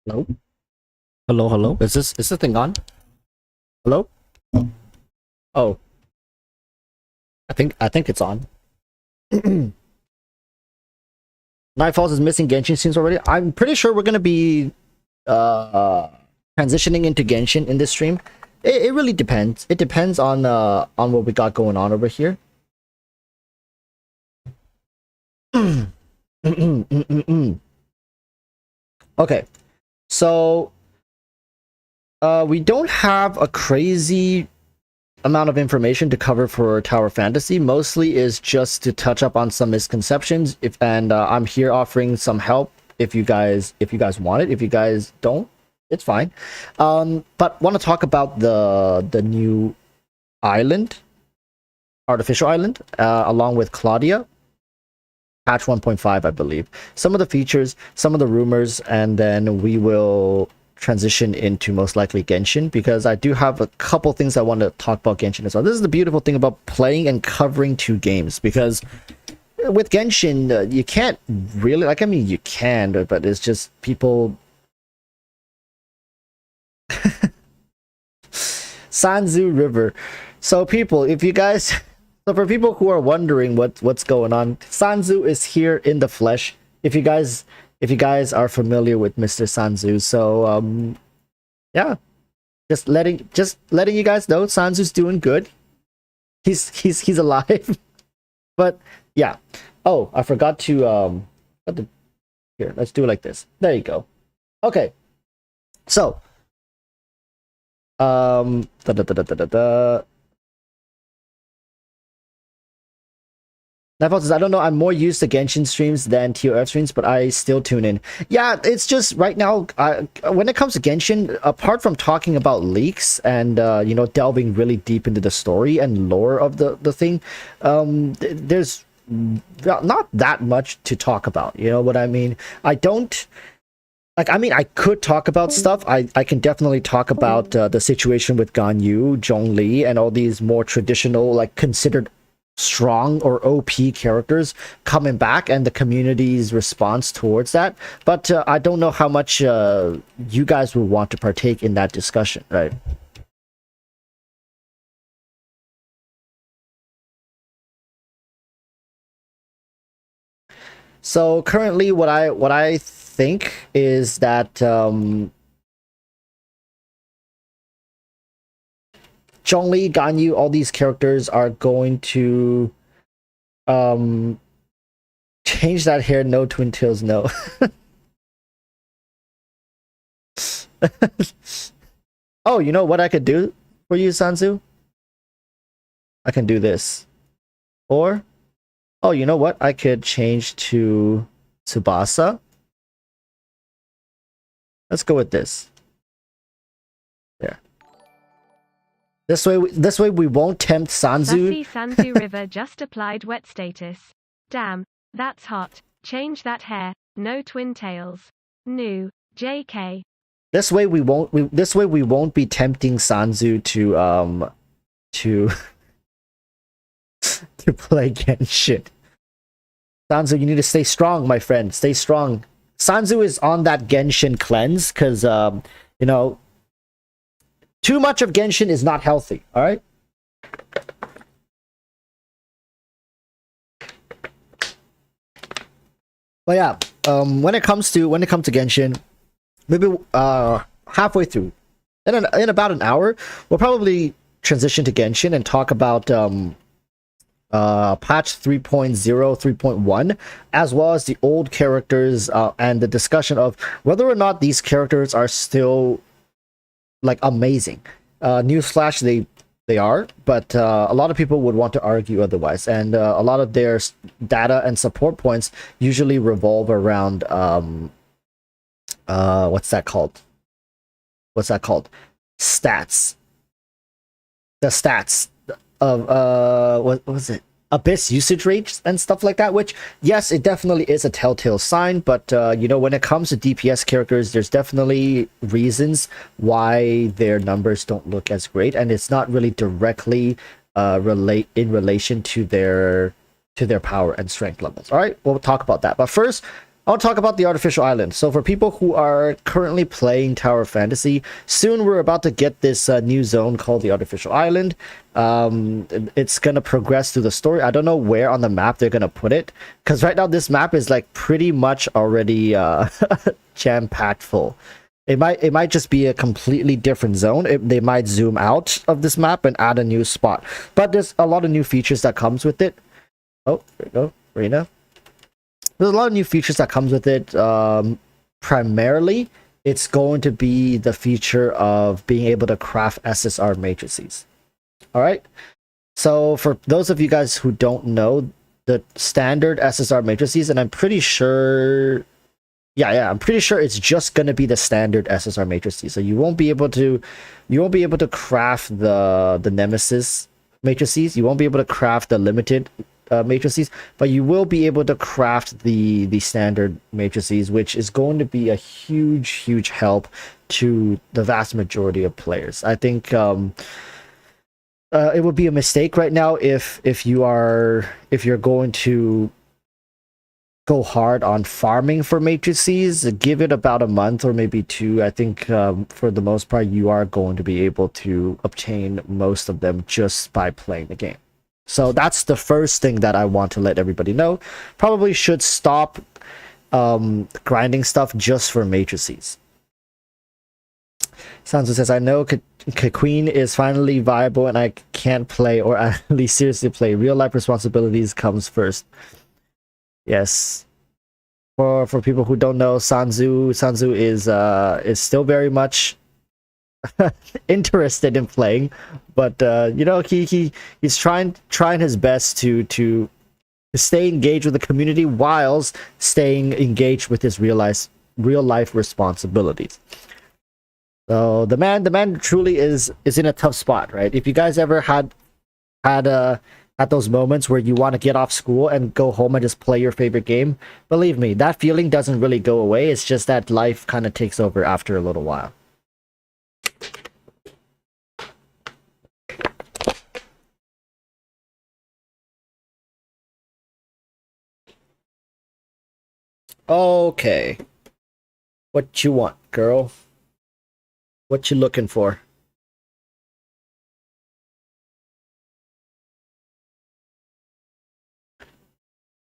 Hello? Hello? Is this thing on? Hello? Oh, I think it's on. Nightfalls is missing Genshin scenes already. I'm pretty sure we're gonna be transitioning into Genshin in this stream. It really depends. It depends on what we got going on over here. Okay, so we don't have a crazy amount of information to cover for Tower Fantasy. Mostly is just to touch up on some misconceptions. I'm here offering some help if you guys want it. If you guys don't, it's fine. But want to talk about the new island, artificial island, along with Claudia. Patch 1.5, I believe. Some of the features, some of the rumors, and then we will transition into most likely Genshin, because I do have a couple things I want to talk about Genshin as well. This is the beautiful thing about playing and covering two games, because with Genshin, you can't really, like, I mean, you can, but it's just people... Sanzu River. So people, if you guys... So for people who are wondering what's going on, Sanzu is here in the flesh. If you guys are familiar with Mr. Sanzu, so yeah, just letting you guys know Sanzu's doing good. He's alive. But yeah. Oh, I forgot to here, let's do it like this. There you go. Okay. So da, da, da, da, da, da, da. Nightfall says, I don't know, I'm more used to Genshin streams than TOF streams, but I still tune in. Yeah, it's just right now, when it comes to Genshin, apart from talking about leaks and, delving really deep into the story and lore of the thing, there's not that much to talk about. You know what I mean? I don't... Like, I mean, I could talk about stuff. I can definitely talk about the situation with Ganyu, Zhongli, and all these more traditional, like, considered strong or OP characters coming back and the community's response towards that. But I don't know how much you guys will want to partake in that discussion, right? So currently what I think is that Zhongli, Ganyu, all these characters are going to change that hair. No twin tails, no. Oh, you know what I could do for you, Sansu? I can do this. Or, oh, you know what? I could change to Tsubasa. Let's go with this. There. This way we won't tempt Sanzu. Sassy Sanzu River just applied wet status. Damn, that's hot. Change that hair. No twin tails. New. JK. This way we won't be tempting Sanzu to to play Genshin. Sanzu, you need to stay strong, my friend. Stay strong. Sanzu is on that Genshin cleanse because too much of Genshin is not healthy, all right? But yeah, when it comes to Genshin, maybe halfway through, in about an hour, we'll probably transition to Genshin and talk about patch 3.0, 3.1, as well as the old characters and the discussion of whether or not these characters are still like amazing. Newsflash, they are, but a lot of people would want to argue otherwise, and a lot of their data and support points usually revolve around what's that called? Stats. The stats of what was it? Abyss usage rates and stuff like that, which, yes, it definitely is a telltale sign, but when it comes to DPS characters, there's definitely reasons why their numbers don't look as great, and it's not really directly in relation to their power and strength levels. All right, we'll talk about that, but first, I'll talk about the artificial island. So for people who are currently playing Tower Fantasy, soon we're about to get this new zone called the artificial island. It's gonna progress through the story. I don't know where on the map they're gonna put it, because right now this map is like pretty much already jam-packed full. It might just be a completely different zone. They might zoom out of this map and add a new spot. But there's a lot of new features that comes with it. Oh, there you go, Rena. There's a lot of new features that comes with it. Primarily, it's going to be the feature of being able to craft SSR matrices. All right. So for those of you guys who don't know, the standard SSR matrices, and I'm pretty sure, I'm pretty sure it's just going to be the standard SSR matrices. So you won't be able to craft the Nemesis matrices. You won't be able to craft the limited matrices, but you will be able to craft the standard matrices, which is going to be a huge help to the vast majority of players. I think it would be a mistake right now if you're going to go hard on farming for matrices. Give it about a month or maybe two. I think for the most part you are going to be able to obtain most of them just by playing the game. So that's the first thing that I want to let everybody know. Probably should stop grinding stuff just for matrices. Sanzu says, I know Queen is finally viable and I can't play, or at least seriously play. Real life responsibilities comes first. Yes. For people who don't know, Sanzu is still very much interested in playing, but you know, he's trying his best to stay engaged with the community whilst staying engaged with his real life responsibilities. So the man truly is in a tough spot, right? If you guys ever had those moments where you want to get off school and go home and just play your favorite game, believe me, that feeling doesn't really go away. It's just that life kind of takes over after a little while. Okay. What you want, girl? What you looking for?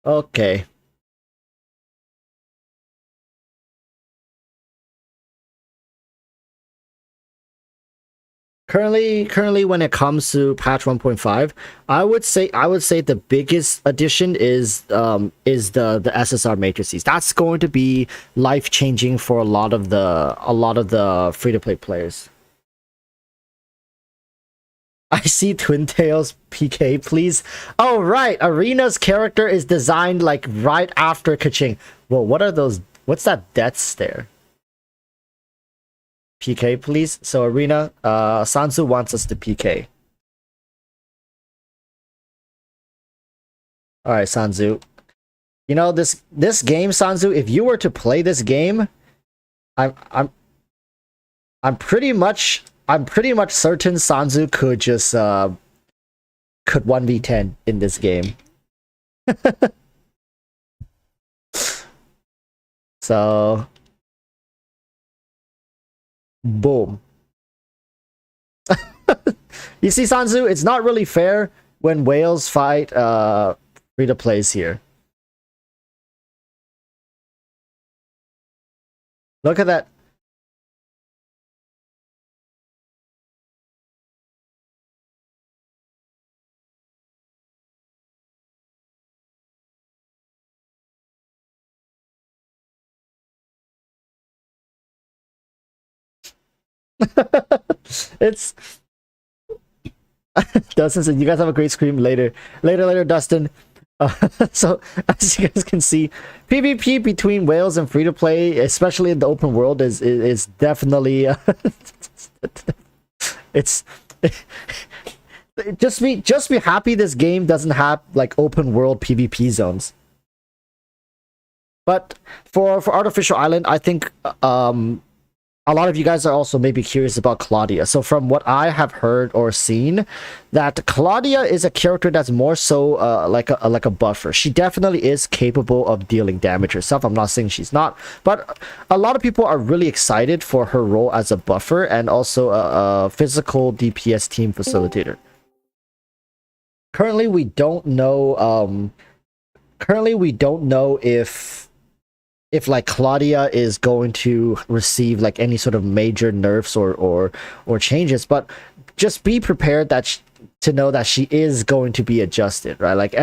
Okay. Currently when it comes to patch 1.5, I would say the biggest addition is the SSR matrices. That's going to be life-changing for a lot of the free-to-play players. I see Twin Tails PK, please. Oh right, Arena's character is designed like right after Kaching. Well, what are those? What's that death stare? PK, please. So Arena, Sansu wants us to PK. All right, Sanzu. You know this game, Sanzu. If you were to play this game, I'm pretty much certain Sanzu could just could 1v10 in this game. So boom. You see, Sanzu, it's not really fair when whales fight free-to-plays here. Look at that. It's Dustin said, you guys have a great stream later, Dustin. So as you guys can see, PvP between whales and free to play, especially in the open world, is definitely it's just be happy this game doesn't have like open world PvP zones. But for Artificial Island, I think a lot of you guys are also maybe curious about Claudia. So from what I have heard or seen, that Claudia is a character that's more so like a buffer. She definitely is capable of dealing damage herself. I'm not saying she's not, but a lot of people are really excited for her role as a buffer and also a physical DPS team facilitator. Currently, we don't know. Currently, we don't know if like Claudia is going to receive like any sort of major nerfs or changes, but just be prepared that to know that she is going to be adjusted, right? Like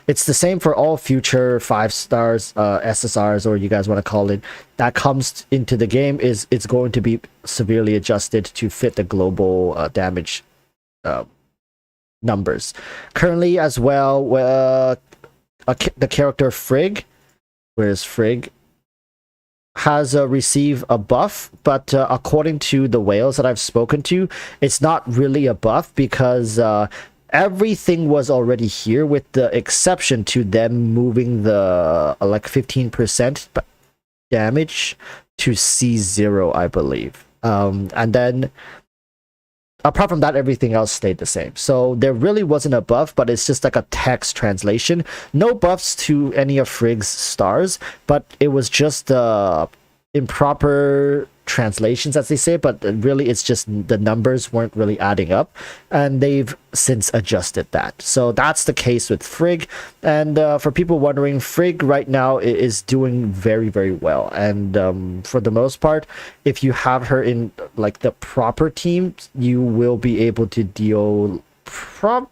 it's the same for all future 5 stars SSRs, or you guys want to call it, that comes into the game. Is it's going to be severely adjusted to fit the global damage numbers. Currently as well, the character Frigg, whereas Frigg has received a buff, but according to the whales that I've spoken to, it's not really a buff because everything was already here, with the exception to them moving the like 15% damage to C0, I believe. And then apart from that, everything else stayed the same. So there really wasn't a buff, but it's just like a text translation. No buffs to any of Frigg's stars, but it was just improper translations, as they say, but really it's just the numbers weren't really adding up, and they've since adjusted that. So that's the case with Frigg. And for people wondering, Frigg right now is doing very, very well, and for the most part, if you have her in like the proper team, you will be able to deal from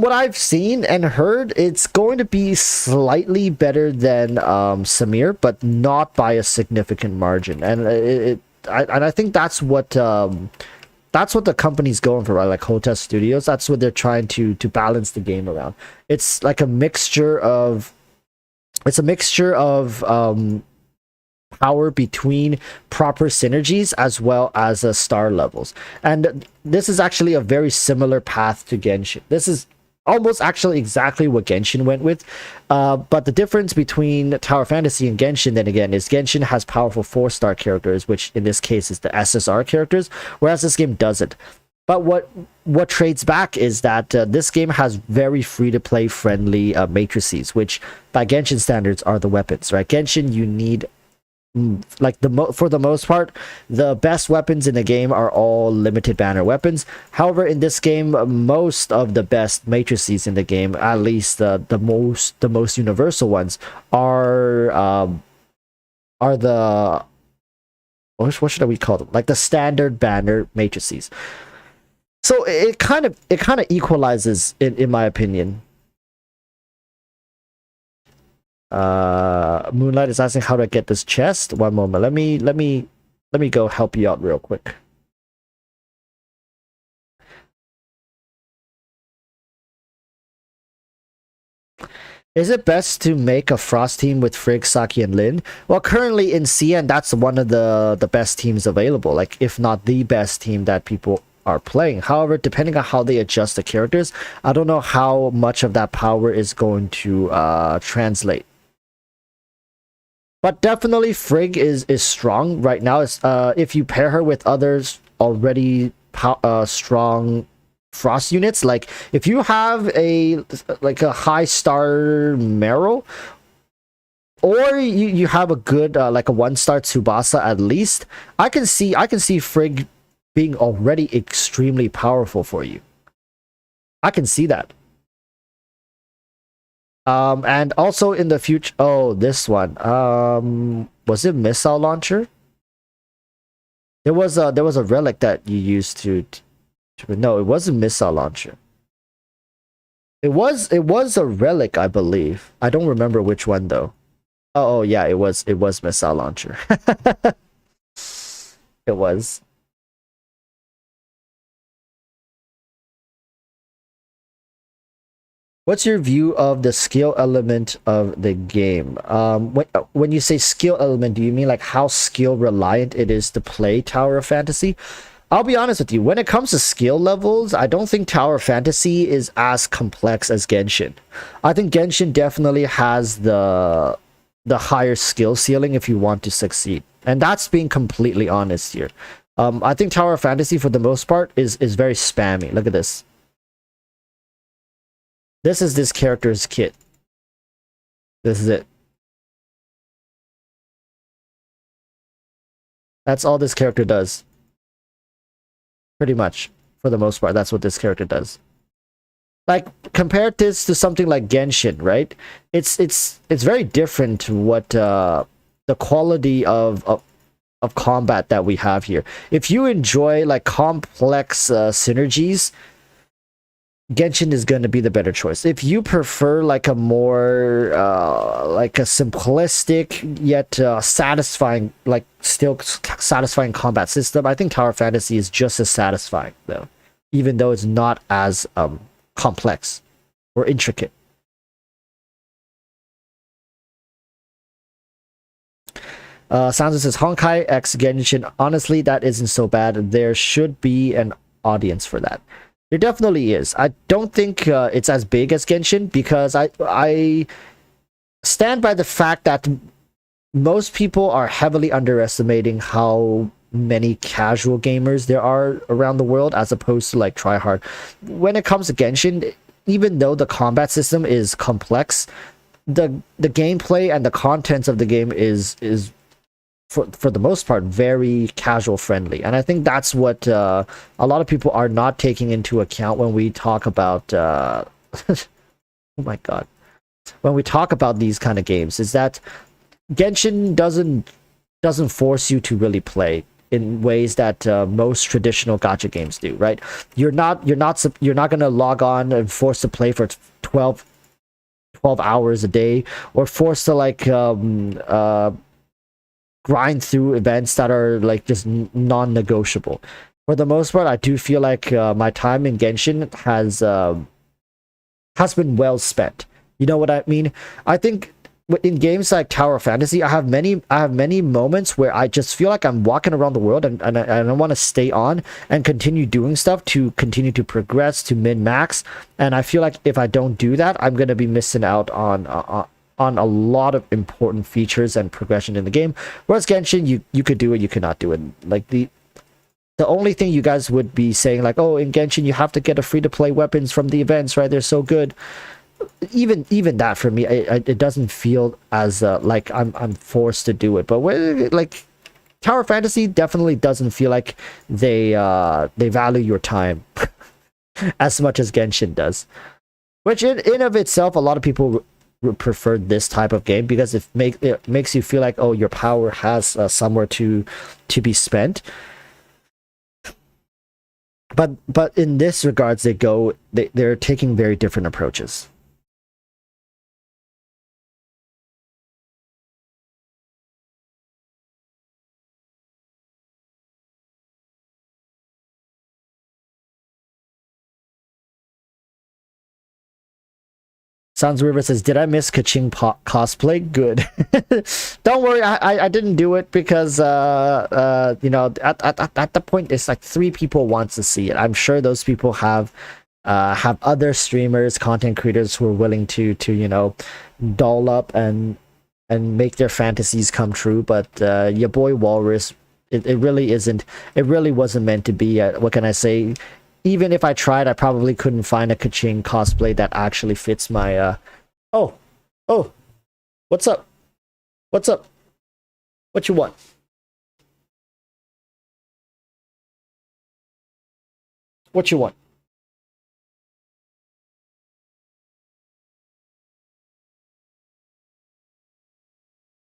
what I've seen and heard, it's going to be slightly better than Samir, but not by a significant margin. And I think that's what the company's going for, right? Like Hotel Studios, that's what they're trying to balance the game around. It's like a mixture of power between proper synergies as well as star levels. And this is actually a very similar path to Genshin. This is almost actually exactly what Genshin went with. But the difference between Tower Fantasy and Genshin, then again, is Genshin has powerful 4-star characters, which in this case is the SSR characters, whereas this game doesn't. But what trades back is that this game has very free-to-play friendly matrices, which by Genshin standards are the weapons, right? Genshin, you need like for the most part, the best weapons in the game are all limited banner weapons. However, in this game, most of the best matrices in the game, at least the most universal ones, are the what should we call them? Like the standard banner matrices. So it kind of equalizes in my opinion. Moonlight is asking how to get this chest. One moment. Let me go help you out real quick. Is it best to make a Frost team with Frigg, Saki, and Lin? Well, currently in CN, that's one of the best teams available. Like, if not the best team that people are playing. However, depending on how they adjust the characters, I don't know how much of that power is going to translate. But definitely Frigg is strong right now. It's, if you pair her with others already strong Frost units, like if you have a high star Meryl, or you have a good like a 1-star Tsubasa at least, I can see Frigg being already extremely powerful for you. I can see that. And also in the future, oh, this one, was it missile launcher? There was a relic that you used to no, it wasn't missile launcher. It was a relic, I believe. I don't remember which one though. Oh yeah, it was missile launcher. It was. What's your view of the skill element of the game? When you say skill element, do you mean like how skill reliant it is to play Tower of Fantasy? I'll be honest with you, when it comes to skill levels, I don't think Tower Fantasy is as complex as Genshin. I think Genshin definitely has the the higher skill ceiling if you want to succeed. And that's being completely honest here. I think Tower of Fantasy for the most part is very spammy. Look at this. This is this character's kit. This is it. That's all this character does. Pretty much. For the most part, that's what this character does. Like, compare this to something like Genshin, right? It's very different to what the quality of combat that we have here. If you enjoy like complex synergies, Genshin is going to be the better choice. If you prefer like a more like a simplistic yet satisfying, like still satisfying combat system, I think Tower Fantasy is just as satisfying though, even though it's not as complex or intricate. Sansa says Honkai X Genshin. Honestly, that isn't so bad. There should be an audience for that. There definitely is. I don't think it's as big as Genshin because I stand by the fact that most people are heavily underestimating how many casual gamers there are around the world as opposed to like tryhard. When it comes to Genshin, even though the combat system is complex, the gameplay and the contents of the game is for the most part very casual friendly, and I think that's what a lot of people are not taking into account when we talk about oh my god, when we talk about these kind of games, is that Genshin doesn't force you to really play in ways that most traditional gacha games do, right? You're not going to log on and forced to play for 12 hours a day, or forced to like grind through events that are like just non-negotiable. For the most part, I do feel like my time in Genshin has been well spent. You know what I mean? I think in games like Tower Fantasy, I have many moments where I just feel like I'm walking around the world and I want to stay on and continue doing stuff to continue to progress to min-max. And I feel like if I don't do that, I'm gonna be missing out on a lot of important features and progression in the game. Whereas Genshin, you could do it, you cannot do it. Like the only thing you guys would be saying like, oh, in Genshin you have to get a free-to-play weapons from the events, right? They're so good. Even that for me, it doesn't feel as like I'm forced to do it. But like Tower Fantasy definitely doesn't feel like they value your time as much as Genshin does. Which in of itself, a lot of people prefer this type of game because it makes you feel like, oh, your power has somewhere to be spent. But in this regards, they're taking very different approaches. Sans River says, did I miss Kaching cosplay? Good. Don't worry, I didn't do it because you know, at the point it's like 3 people wants to see it. I'm sure those people have other streamers, content creators who are willing to you know, doll up and make their fantasies come true. But your boy Walrus, it really isn't. It really wasn't meant to be. What can I say? Even if I tried, I probably couldn't find a Kaching cosplay that actually fits my oh, what's up? What's up? What you want? What you want?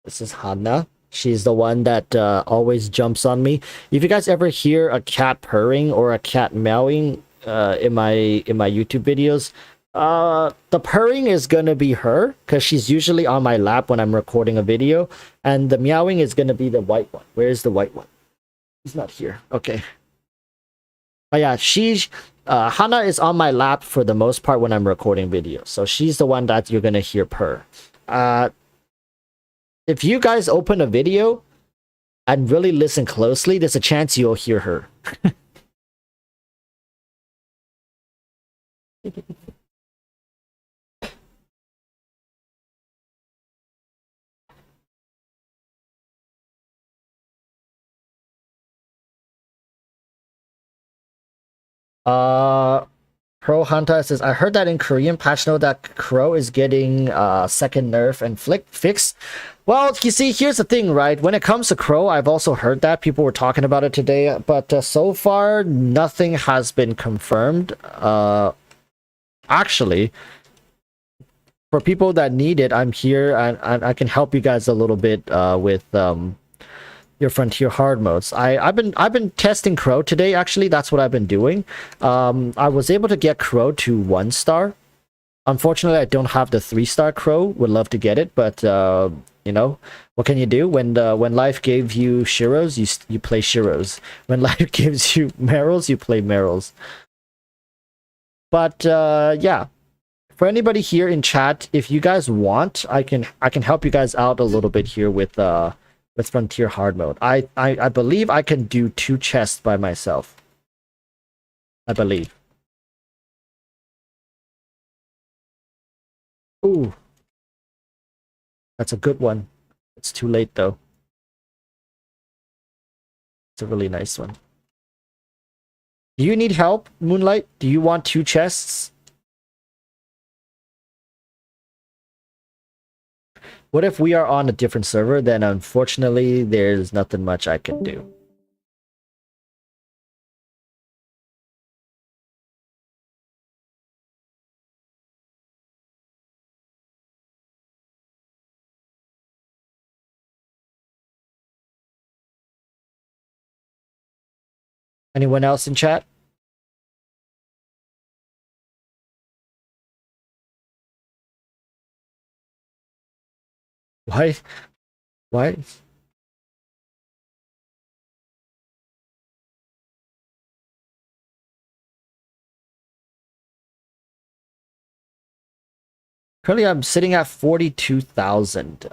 This is Hannah. She's the one that always jumps on me. If you guys ever hear a cat purring or a cat meowing in my YouTube videos, the purring is gonna be her because she's usually on my lap when I'm recording a video, and the meowing is gonna be the white one. Where is the white one? He's not here. Okay. Oh yeah, Hannah is on my lap for the most part when I'm recording videos, so she's the one that you're gonna hear purr. If you guys open a video and really listen closely, there's a chance you'll hear her. Uh, Pro Hunter says, I heard that in Korean patch note that Crow is getting second nerf and fix. Well, you see, here's the thing, right? When it comes to Crow, I've also heard that people were talking about it today, but so far nothing has been confirmed. Actually, for people that need it, I'm here and I can help you guys a little bit with your Frontier hard modes. I've been testing Crow today. Actually, that's what I've been doing. I was able to get Crow to 1 star. Unfortunately, I don't have the 3-star Crow. Would love to get it, but you know, what can you do when life gave you Shiros, you play Shiros. When life gives you Merrills, you play Merrills. But yeah, for anybody here in chat, if you guys want, I can help you guys out a little bit here with Frontier hard mode. I believe I can do 2 chests by myself. I believe. Ooh. That's a good one. It's too late though. It's a really nice one. Do you need help, Moonlight? Do you want 2 chests? What if we are on a different server? Then unfortunately, there's nothing much I can do. Anyone else in chat? Why? Why? Currently, I'm sitting at 42,000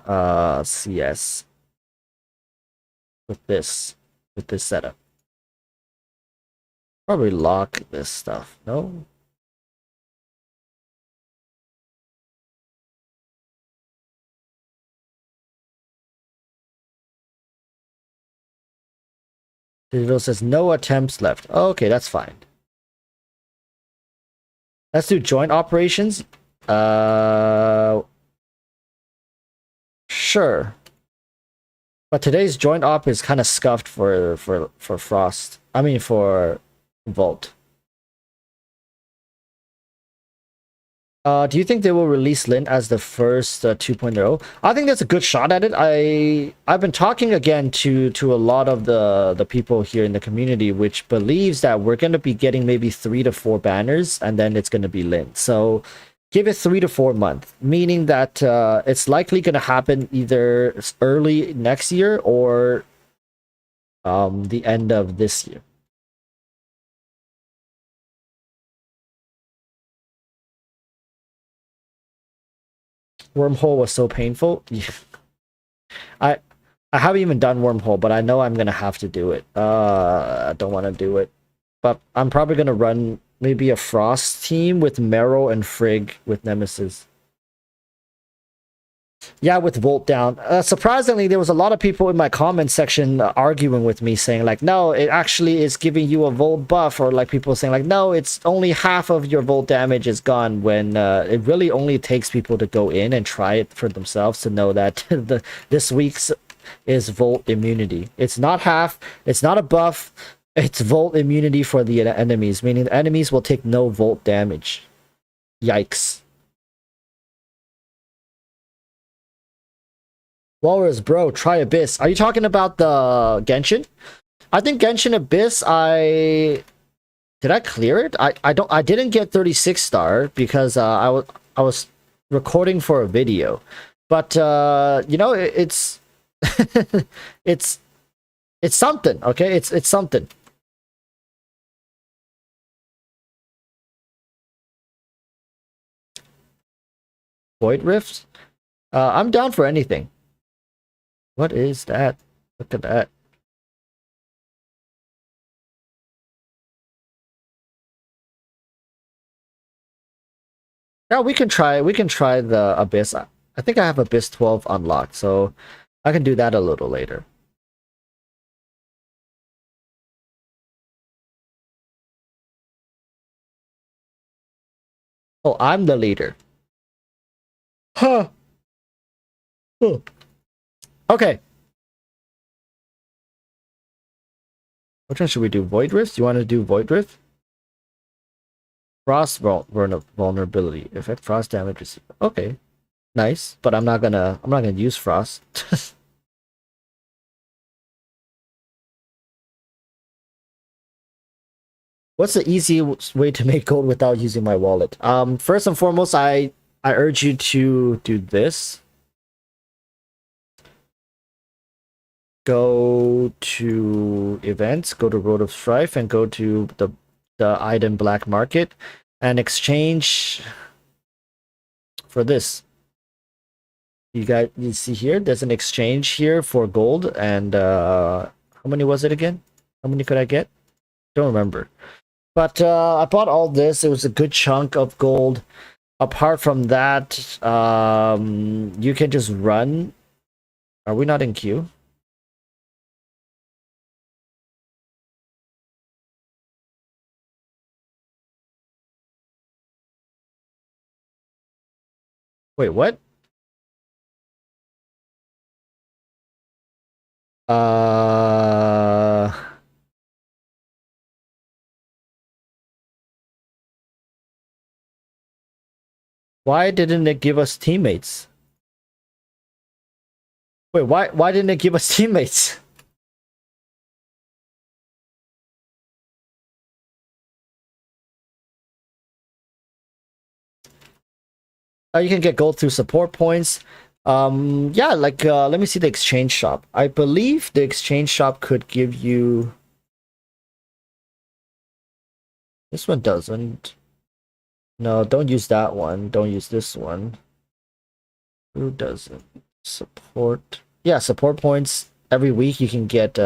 CS with this setup. Probably lock this stuff. No. Digital says no attempts left. Oh, okay, that's fine. Let's do joint operations. Sure. But today's joint op is kind of scuffed for Frost. I mean for Volt. Do you think they will release Lint as the first 2.0? I think that's a good shot at it. I've been talking again to a lot of the people here in the community, which believes that we're going to be getting maybe 3 to 4 banners, and then it's going to be Lint. So give it 3 to 4 months, meaning that it's likely going to happen either early next year or the end of this year. Wormhole was so painful. I I haven't even done wormhole, but I know I'm gonna have to do it. I don't want to do it, but I'm probably gonna run maybe a Frost team with Meryl and Frigg with Nemesis. Yeah, with Volt down. Surprisingly, there was a lot of people in my comment section arguing with me, saying like, no, it actually is giving you a Volt buff, or like people saying like, no, it's only half of your Volt damage is gone, when it really only takes people to go in and try it for themselves to know that this week's is Volt immunity. It's not half, it's not a buff, it's Volt immunity for the enemies, meaning the enemies will take no Volt damage. Yikes. Walrus, bro, try Abyss. Are you talking about the Genshin? I think Genshin Abyss, did I clear it? I didn't get 36 star because I was recording for a video. But you know, it's it's something, okay? It's something. Void Rift? I'm down for anything. What is that? Look at that. Yeah, we can try the Abyss. I think I have Abyss 12 unlocked, so I can do that a little later. Oh, I'm the leader. Huh. Huh. Okay. Which one should we do? Void Rift? You want to do Void Rift? Frost vulnerability. Effect frost damage received. Okay. Nice. But I'm not gonna use frost. What's the easiest way to make gold without using my wallet? First and foremost, I urge you to do this. Go to events, go to Road of Strife, and go to the item black market and exchange for this. You see here, there's an exchange here for gold, and how many was it again? How many could I get? Don't remember. But I bought all this. It was a good chunk of gold. Apart from that, you can just run. Are we not in queue? Wait, what? Uh, why didn't it give us teammates? Wait, why didn't it give us teammates? You can get gold through support points. Yeah, like let me see the exchange shop. I believe the exchange shop could give you. This one doesn't. No, don't use that one. Don't use this one. Who doesn't? Support. Yeah, support points. Every week you can get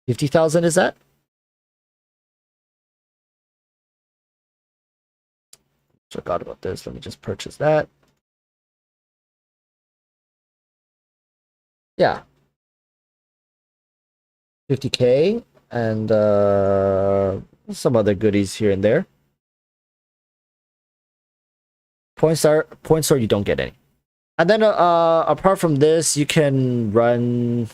50,000, is that? Forgot about this. Let me just purchase that. Yeah. 50k and some other goodies here and there. Points are you don't get any. And then apart from this, you can run.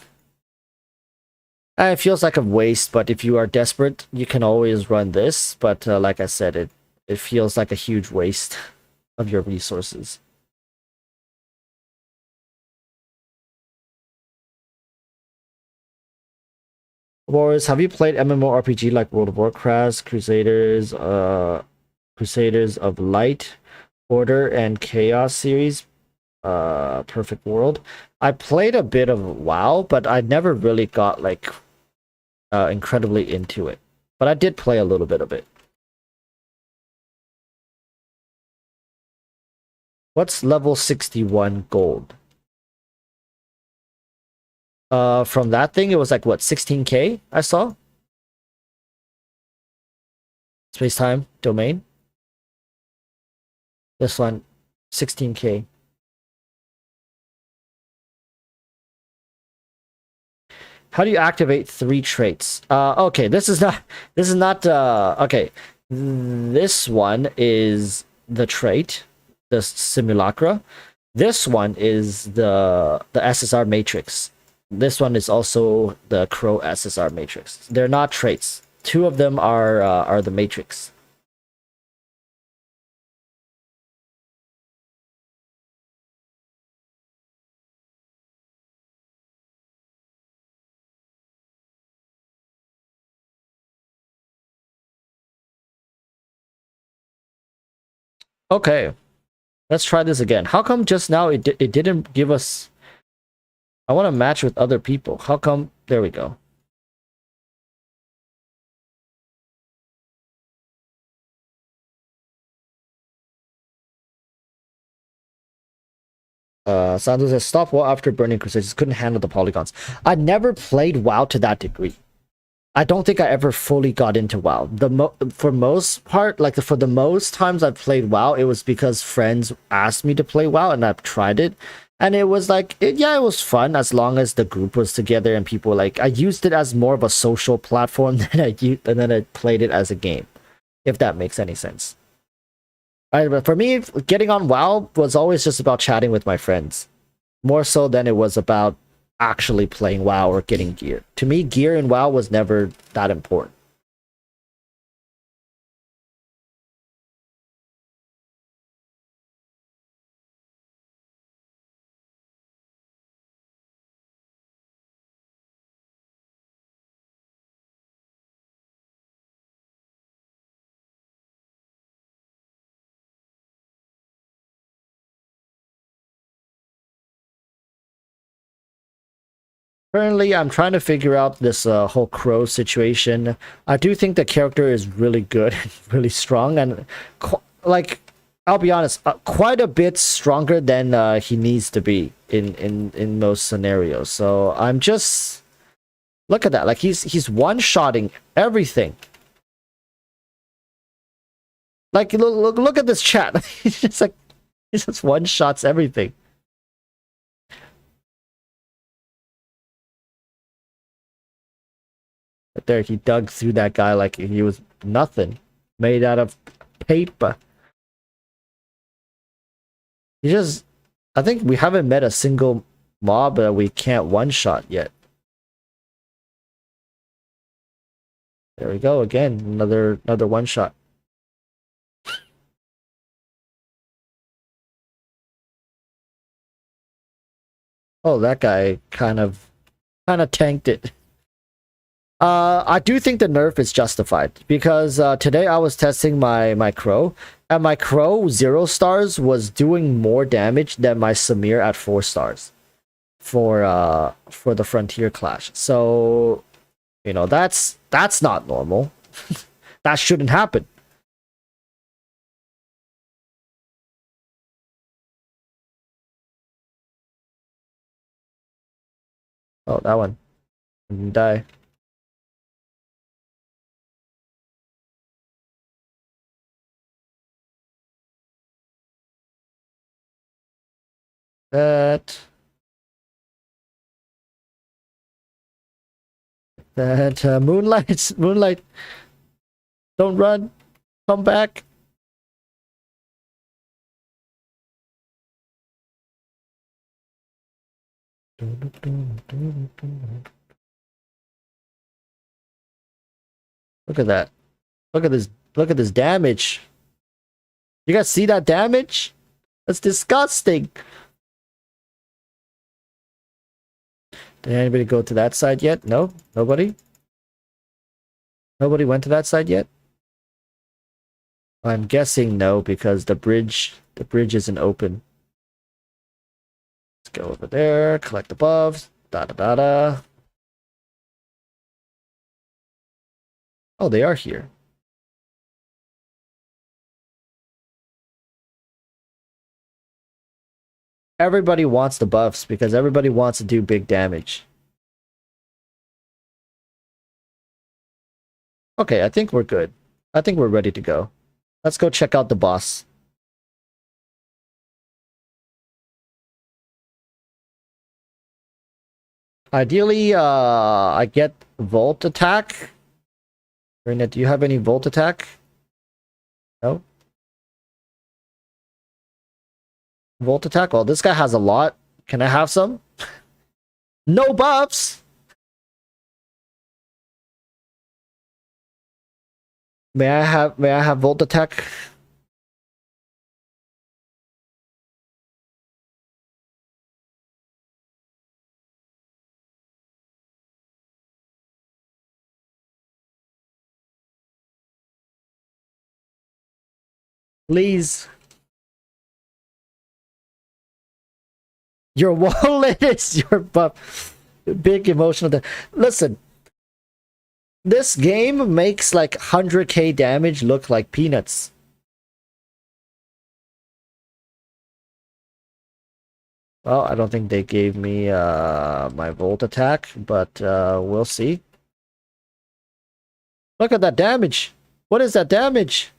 It feels like a waste, but if you are desperate, you can always run this. But like I said, it feels like a huge waste of your resources. Boris, have you played MMORPG like World of Warcraft, Crusaders of Light, Order, and Chaos series? Perfect World. I played a bit of WoW, but I never really got like incredibly into it. But I did play a little bit of it. What's level 61 gold? From that thing, it was like what, 16k I saw? Space time domain. This one, 16k. How do you activate 3 traits? Okay, this is not okay. This one is the trait, the simulacra. This one is the SSR matrix. This one is also the Crow SSR matrix. They're not traits. 2 of them are the matrix. Okay, let's try this again. How come just now it didn't give us? I want to match with other people. How come? There we go. Sandu says, stop WoW after burning Crusaders. Couldn't handle the polygons. I never played WoW to that degree. I don't think I ever fully got into WoW. For most part, like for the most times I've played WoW, it was because friends asked me to play WoW and I've tried it. And it was like, yeah, it was fun as long as the group was together and people like, I used it as more of a social platform than I played it as a game, if that makes any sense. But for me, getting on WoW was always just about chatting with my friends, more so than it was about actually playing WoW or getting gear. To me, gear in WoW was never that important. Currently, I'm trying to figure out this whole crow situation. I do think the character is really good, really strong, and like, I'll be honest, quite a bit stronger than he needs to be in most scenarios. So I'm just look at that, like he's one-shotting everything. Like look at this chat. He's just like he just one-shots everything. Right there, he dug through that guy like he was nothing, made out of paper. He just, I think we haven't met a single mob that we can't one-shot yet. There we go again, another one-shot. Oh, that guy kind of tanked it. I do think the nerf is justified because today I was testing my crow, and my crow 0 stars was doing more damage than my Samir at 4 stars for the Frontier Clash. So, you know, that's not normal. That shouldn't happen. Oh, that one. Didn't die. That moonlight, don't run, come back. Look at that. Look at this. Look at this damage. You guys see that damage? That's disgusting. Did anybody go to that side yet? No? Nobody? Nobody went to that side yet? I'm guessing no, because the bridge isn't open. Let's go over there, collect the buffs. Da da da da. Oh, they are here. Everybody wants the buffs because everybody wants to do big damage. Okay, I think we're good. I think we're ready to go. Let's go check out the boss. Ideally, I get Volt Attack. Rena, do you have any Volt Attack? No? Volt Attack? Well, this guy has a lot. Can I have some? No buffs! May I have Volt Attack? Please. Your wallet is your buff. Big emotional. Listen, this game makes like 100k damage look like peanuts. Well, I don't think they gave me my Volt Attack, but we'll see. Look at that damage. What is that damage?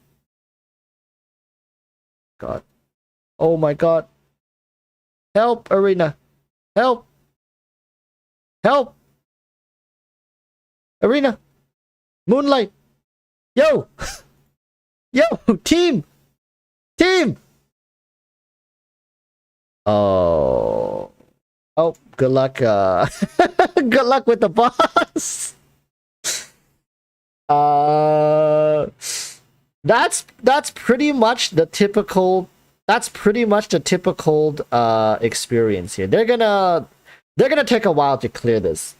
God. Oh my god. Help, Arena. Help. Help. Arena. Moonlight. Yo. Yo, team. Team! Oh. Oh, good luck. Good luck with the boss. Uh, that's pretty much the typical. That's pretty much the typical experience here. They're gonna take a while to clear this.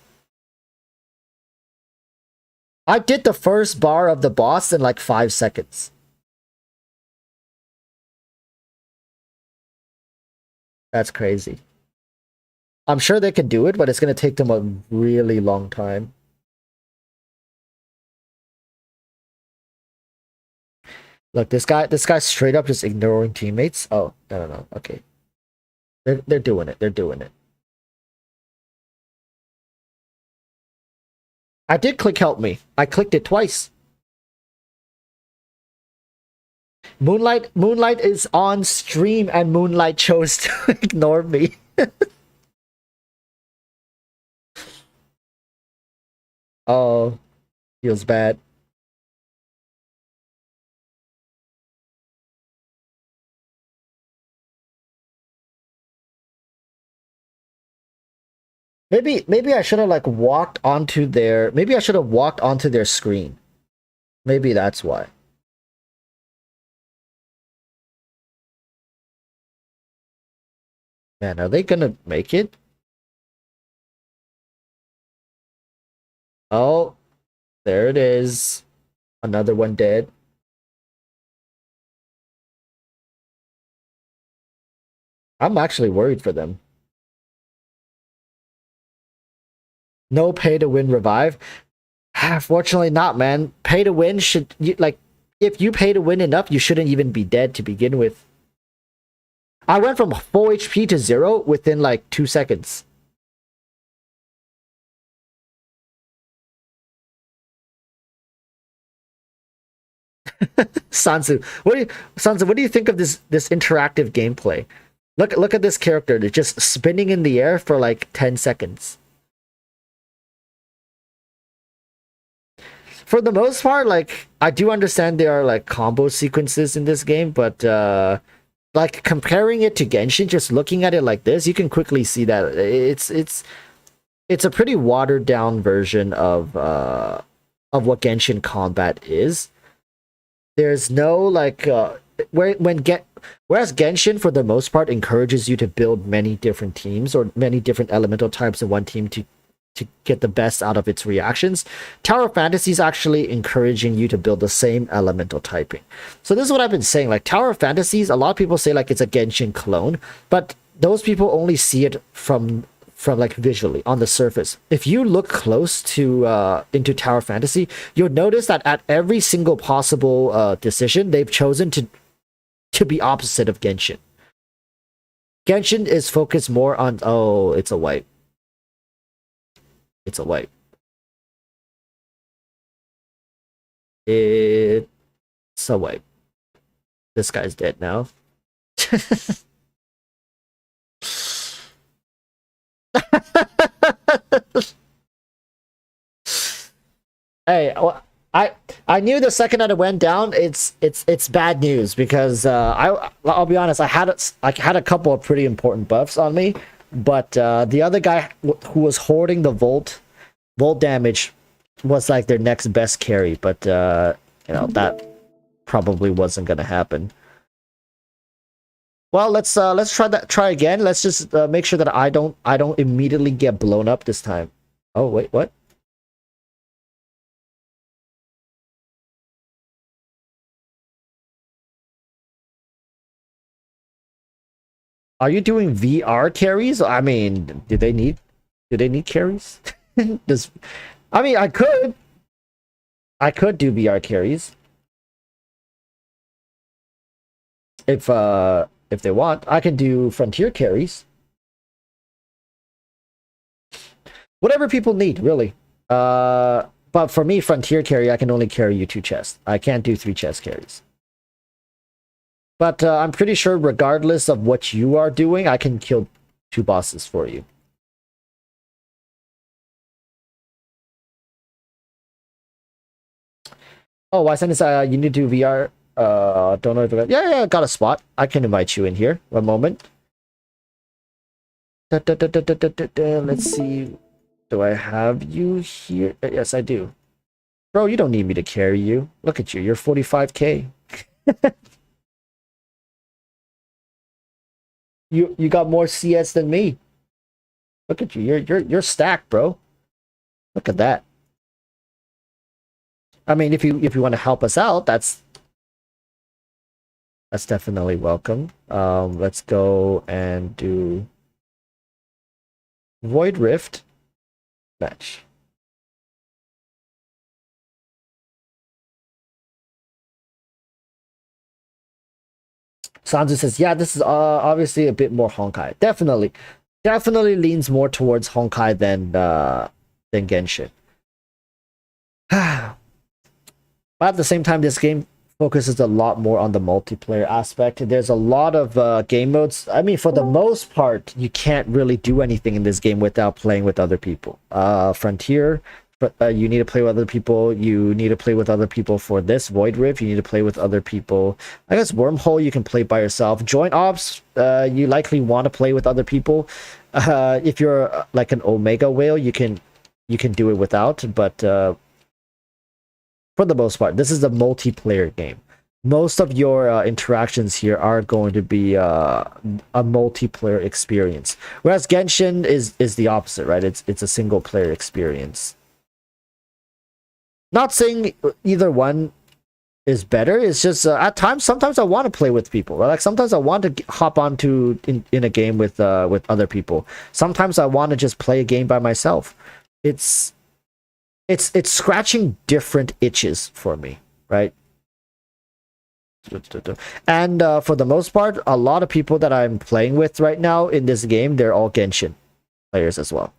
I did the first bar of the boss in like 5 seconds. That's crazy. I'm sure they can do it, but it's gonna take them a really long time. Look, this guy's straight up just ignoring teammates. Oh, no. Okay. They're doing it. They're doing it. I did click help me. I clicked it twice. Moonlight is on stream and Moonlight chose to ignore me. Oh, feels bad. Maybe I should have like walked onto their maybe I should have walked onto their screen. Maybe that's why. Man, are they gonna make it? Oh, there it is. Another one dead. I'm actually worried for them. No pay to win revive. Fortunately not, man. Pay to win should like if you pay to win enough, you shouldn't even be dead to begin with. I went from full HP to 0 within like 2 seconds. Sansu, what do you think of this interactive gameplay? Look at this character. They're just spinning in the air for like 10 seconds. For the most part, like I do understand there are like combo sequences in this game, but like comparing it to Genshin, just looking at it like this, you can quickly see that it's a pretty watered down version of what Genshin combat is. There's no like whereas Genshin for the most part encourages you to build many different teams or many different elemental types in one team to get the best out of its reactions. Tower Fantasy is actually encouraging you to build the same elemental typing. So this is what I've been saying. Like Tower Fantasies, a lot of people say like it's a Genshin clone, but those people only see it from like visually on the surface. If you look close to into Tower Fantasy, you'll notice that at every single possible decision, they've chosen to be opposite of Genshin. Genshin is focused more on it's a wipe. It's a wipe. It's a wipe. This guy's dead now. Hey, well, I knew the second that it went down, it's bad news because I'll be honest, I had a couple of pretty important buffs on me, but the other guy who was hoarding the volt damage was like their next best carry, but that probably wasn't gonna happen. Well, let's try again. Let's just make sure that I don't immediately get blown up this time. Oh wait, what? Are you doing VR carries? I mean, do they need carries? Does I mean I could do VR carries if they want. I can do frontier carries. Whatever people need, really. But for me, frontier carry, I can only carry you 2 chests. I can't do 3 chest carries. But I'm pretty sure regardless of what you are doing, I can kill 2 bosses for you. Oh, why send this? You need to do VR. Don't know if yeah, got a spot. I can invite you in here. One moment. Let's see. Do I have you here? Yes, I do. Bro, you don't need me to carry you. Look at you. You're 45k. You got more CS than me. Look at you. You're stacked, bro. Look at that. I mean, if you want to help us out, that's definitely welcome. Let's go and do Void Rift match. Sanzu says, yeah, this is obviously a bit more Honkai. Definitely leans more towards Honkai than Genshin. But at the same time, this game focuses a lot more on the multiplayer aspect. There's a lot of game modes. I mean, for the most part, you can't really do anything in this game without playing with other people. Frontier, but you need to play with other people. You need to play with other people for this Void Rift. You need to play with other people. I guess Wormhole you can play by yourself. Joint Ops, you likely want to play with other people. If you're like an Omega Whale, you can do it without. But for the most part, this is a multiplayer game. Most of your interactions here are going to be a multiplayer experience, whereas Genshin is the opposite, right? It's a single player experience. Not saying either one is better. It's just at times, sometimes I want to play with people. Right? Like sometimes I want to hop onto in a game with other people. Sometimes I want to just play a game by myself. It's scratching different itches for me, right? And for the most part, a lot of people that I'm playing with right now in this game, they're all Genshin players as well.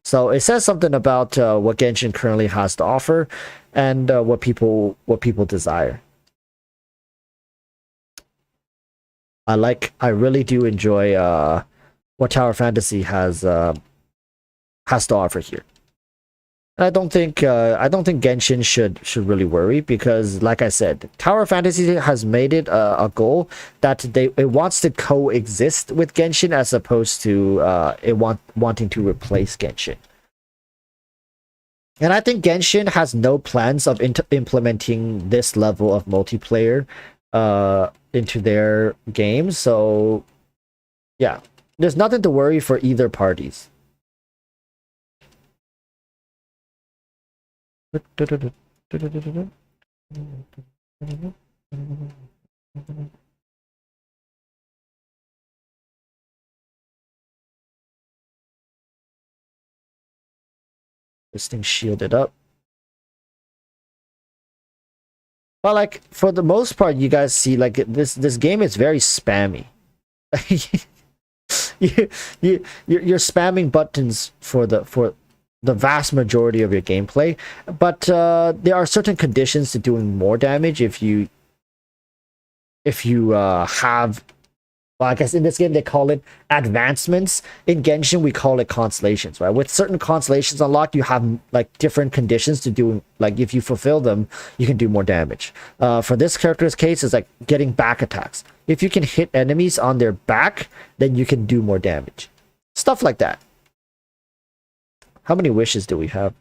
So it says something about what Genshin currently has to offer, and what people desire. I really do enjoy what Tower Fantasy has to offer here. I don't think Genshin should really worry, because like I said, Tower Fantasy has made it a goal that it wants to coexist with Genshin, as opposed to wanting to replace Genshin. And I think Genshin has no plans of implementing this level of multiplayer into their game. So yeah, there's nothing to worry for either parties. This thing shielded up. But like for the most part, you guys see like this game is very spammy. You're spamming buttons for the vast majority of your gameplay, but there are certain conditions to doing more damage if you have, well, I guess in this game they call it advancements. In Genshin we call it constellations, right? With certain constellations unlocked, you have like different conditions to do, like if you fulfill them, you can do more damage. For this character's case, it's like getting back attacks. If you can hit enemies on their back, then you can do more damage. Stuff like that. How many wishes do we have?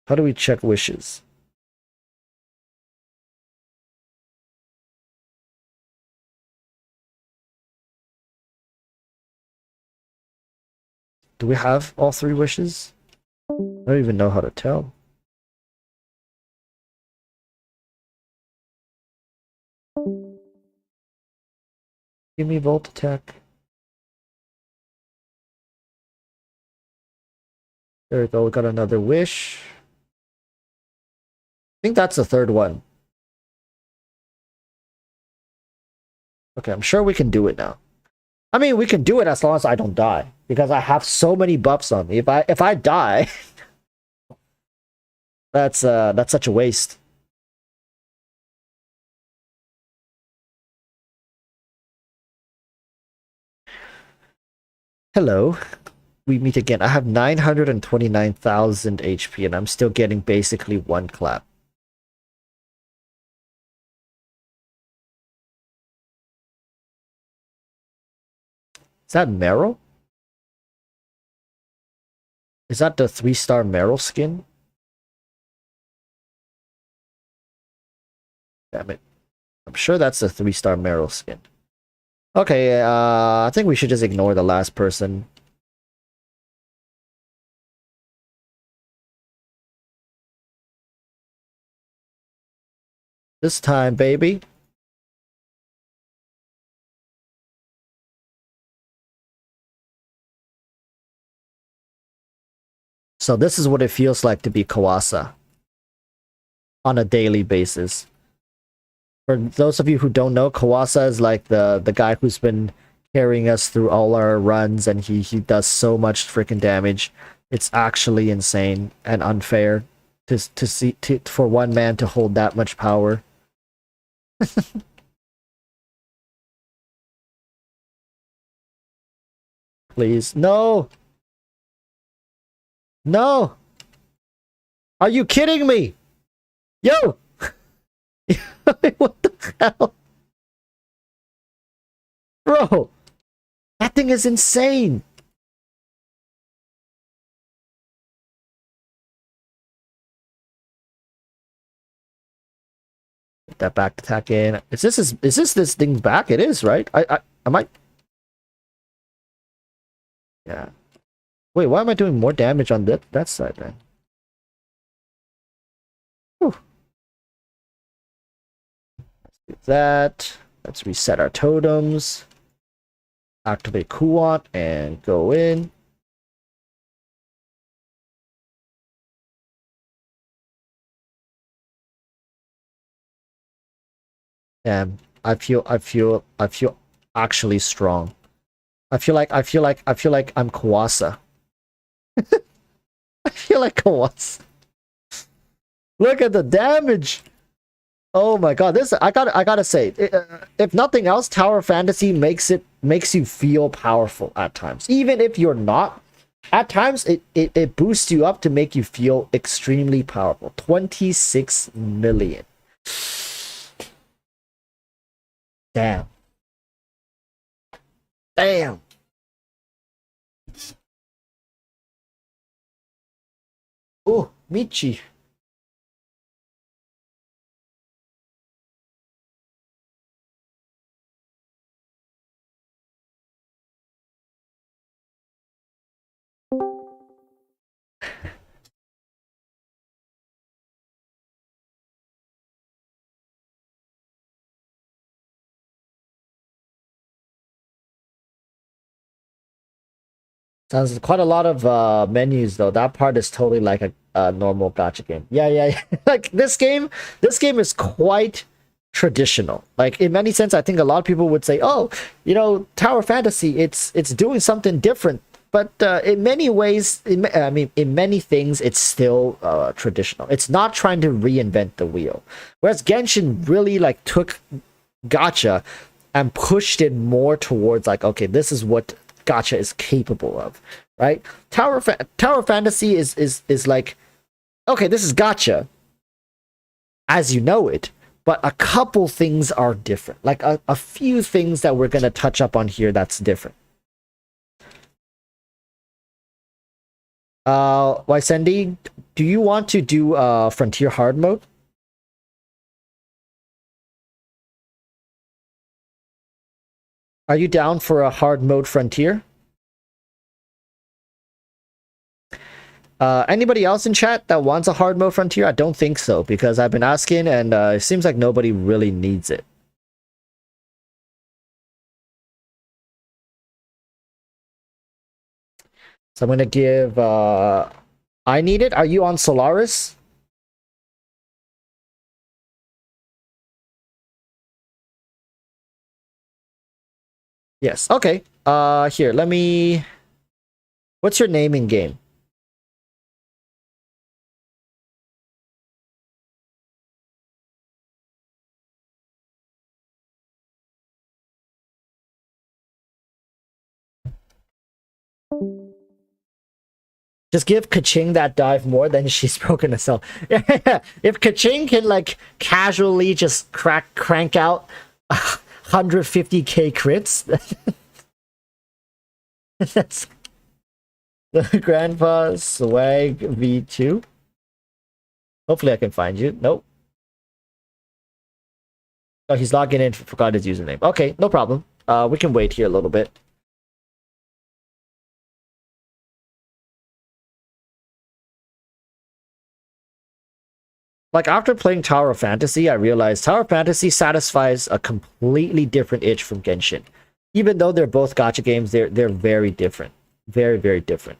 How do we check wishes? Do we have all 3 wishes? I don't even know how to tell. Give me Volt Attack. There we go, we got another wish. I think that's the 3rd one. Okay, I'm sure we can do it now. I mean, we can do it as long as I don't die, because I have so many buffs on me. If I die, that's such a waste. Hello. We meet again. I have 929,000 HP and I'm still getting basically 1 clap. Is that Meryl? Is that the 3-star Meryl skin? Damn it. I'm sure that's the 3-star Meryl skin. Okay, I think we should just ignore the last person. This time, baby. So this is what it feels like to be Kawasa on a daily basis. For those of you who don't know, Kawasa is like the guy who's been carrying us through all our runs, and he does so much freaking damage. It's actually insane and unfair for one man to hold that much power. Please, no. No! Are you kidding me? Yo! What the hell? Bro! That thing is insane! Get that back attack in. Is this thing back? It is, right? I might. Yeah. Wait, why am I doing more damage on that side then? Whew. Let's do that. Let's reset our totems. Activate Kuwant and go in. Damn, I feel actually strong. I feel like I'm Kawasa. I feel like Kawasa. Look at the damage. Oh my god, this I gotta say, if nothing else, Tower Fantasy makes you feel powerful at times. Even if you're not, at times it boosts you up to make you feel extremely powerful. 26 million. Damn. Damn. Oh, Michi. Sounds quite a lot of menus though. That part is totally like a normal gacha game. Yeah. Like this game is quite traditional. Like in many sense, I think a lot of people would say, "Oh, Tower Fantasy, it's doing something different." But in many ways, in many things, it's still traditional. It's not trying to reinvent the wheel. Whereas Genshin really like took gacha and pushed it more towards like, okay, this is what gacha is capable of, right? Tower Fantasy is like, okay, this is gacha as you know it, but a couple things are different. Like a few things that we're gonna touch up on here that's different. Ysendi, do you want to do Frontier hard mode? Are you down for a hard mode Frontier? Anybody else in chat that wants a hard mode Frontier? I don't think so, because I've been asking and it seems like nobody really needs it. So I'm gonna give I need it. Are you on Solaris? Yes. Okay. Here, let me. What's your name in game? Just give Kaching that dive more, then she's broken herself. If Kaching can like casually just crank out 150k crits. That's the Grandpa Swag V2. Hopefully I can find you. Nope. Oh, he's logging in. Forgot his username. Okay, no problem. We can wait here a little bit. Like, after playing Tower of Fantasy, I realized Tower of Fantasy satisfies a completely different itch from Genshin. Even though they're both gacha games, they're very different. Very, very different.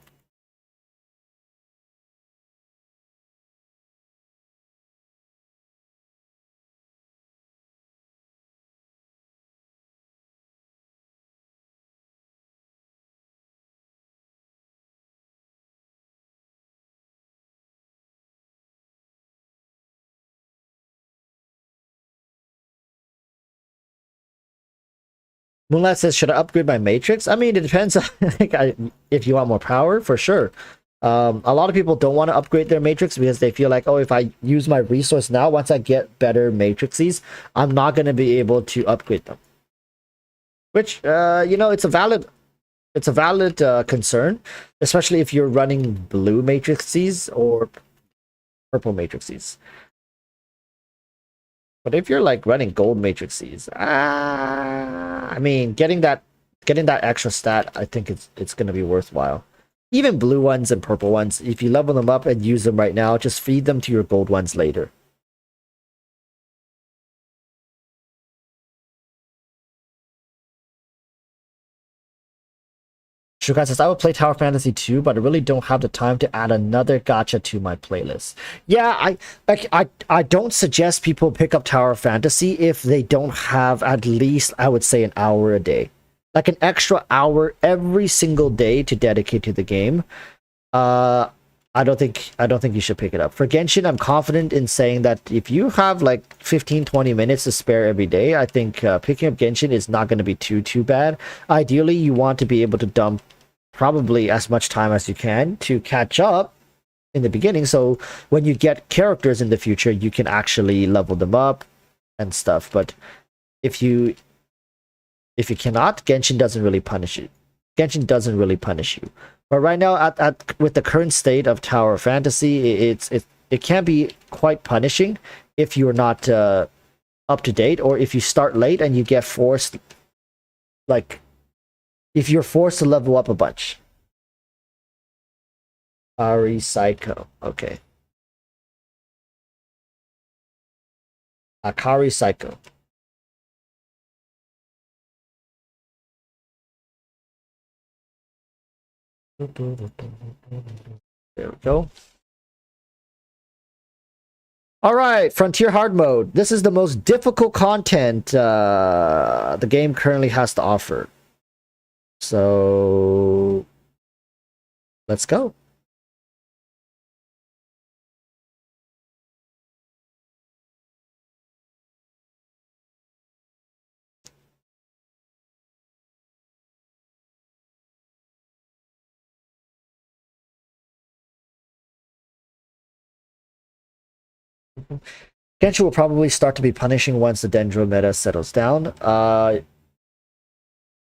Moonlight says, should I upgrade my matrix? I mean, it depends on, like, if you want more power, for sure. A lot of people don't want to upgrade their matrix because they feel like, oh, if I use my resource now, once I get better matrices, I'm not going to be able to upgrade them. Which, you know, it's a valid concern, especially if you're running blue matrices or purple matrices. But if you're like running gold matrices, I mean, getting that extra stat, I think it's gonna be worthwhile. Even blue ones and purple ones, if you level them up and use them right now, just feed them to your gold ones later. Shukai says, I would play Tower Fantasy 2, but I really don't have the time to add another gacha to my playlist. Yeah, I don't suggest people pick up Tower Fantasy if they don't have at least, I would say, an hour a day. Like an extra hour every single day to dedicate to the game. I don't think you should pick it up. For Genshin, I'm confident in saying that if you have like 15-20 minutes to spare every day, I think picking up Genshin is not going to be too bad. Ideally, you want to be able to dump probably as much time as you can to catch up in the beginning, so when you get characters in the future, you can actually level them up and stuff. But if you cannot, Genshin doesn't really punish you. Genshin doesn't really punish you. But right now, with the current state of Tower Fantasy, it can be quite punishing if you're not up to date, or if you start late and you get forced, like, if you're forced to level up a bunch. Ari Psycho. Okay. Akari Psycho. There we go. All right, Frontier Hard Mode. This is the most difficult content the game currently has to offer. So let's go. Genshin will probably start to be punishing once the Dendro meta settles down.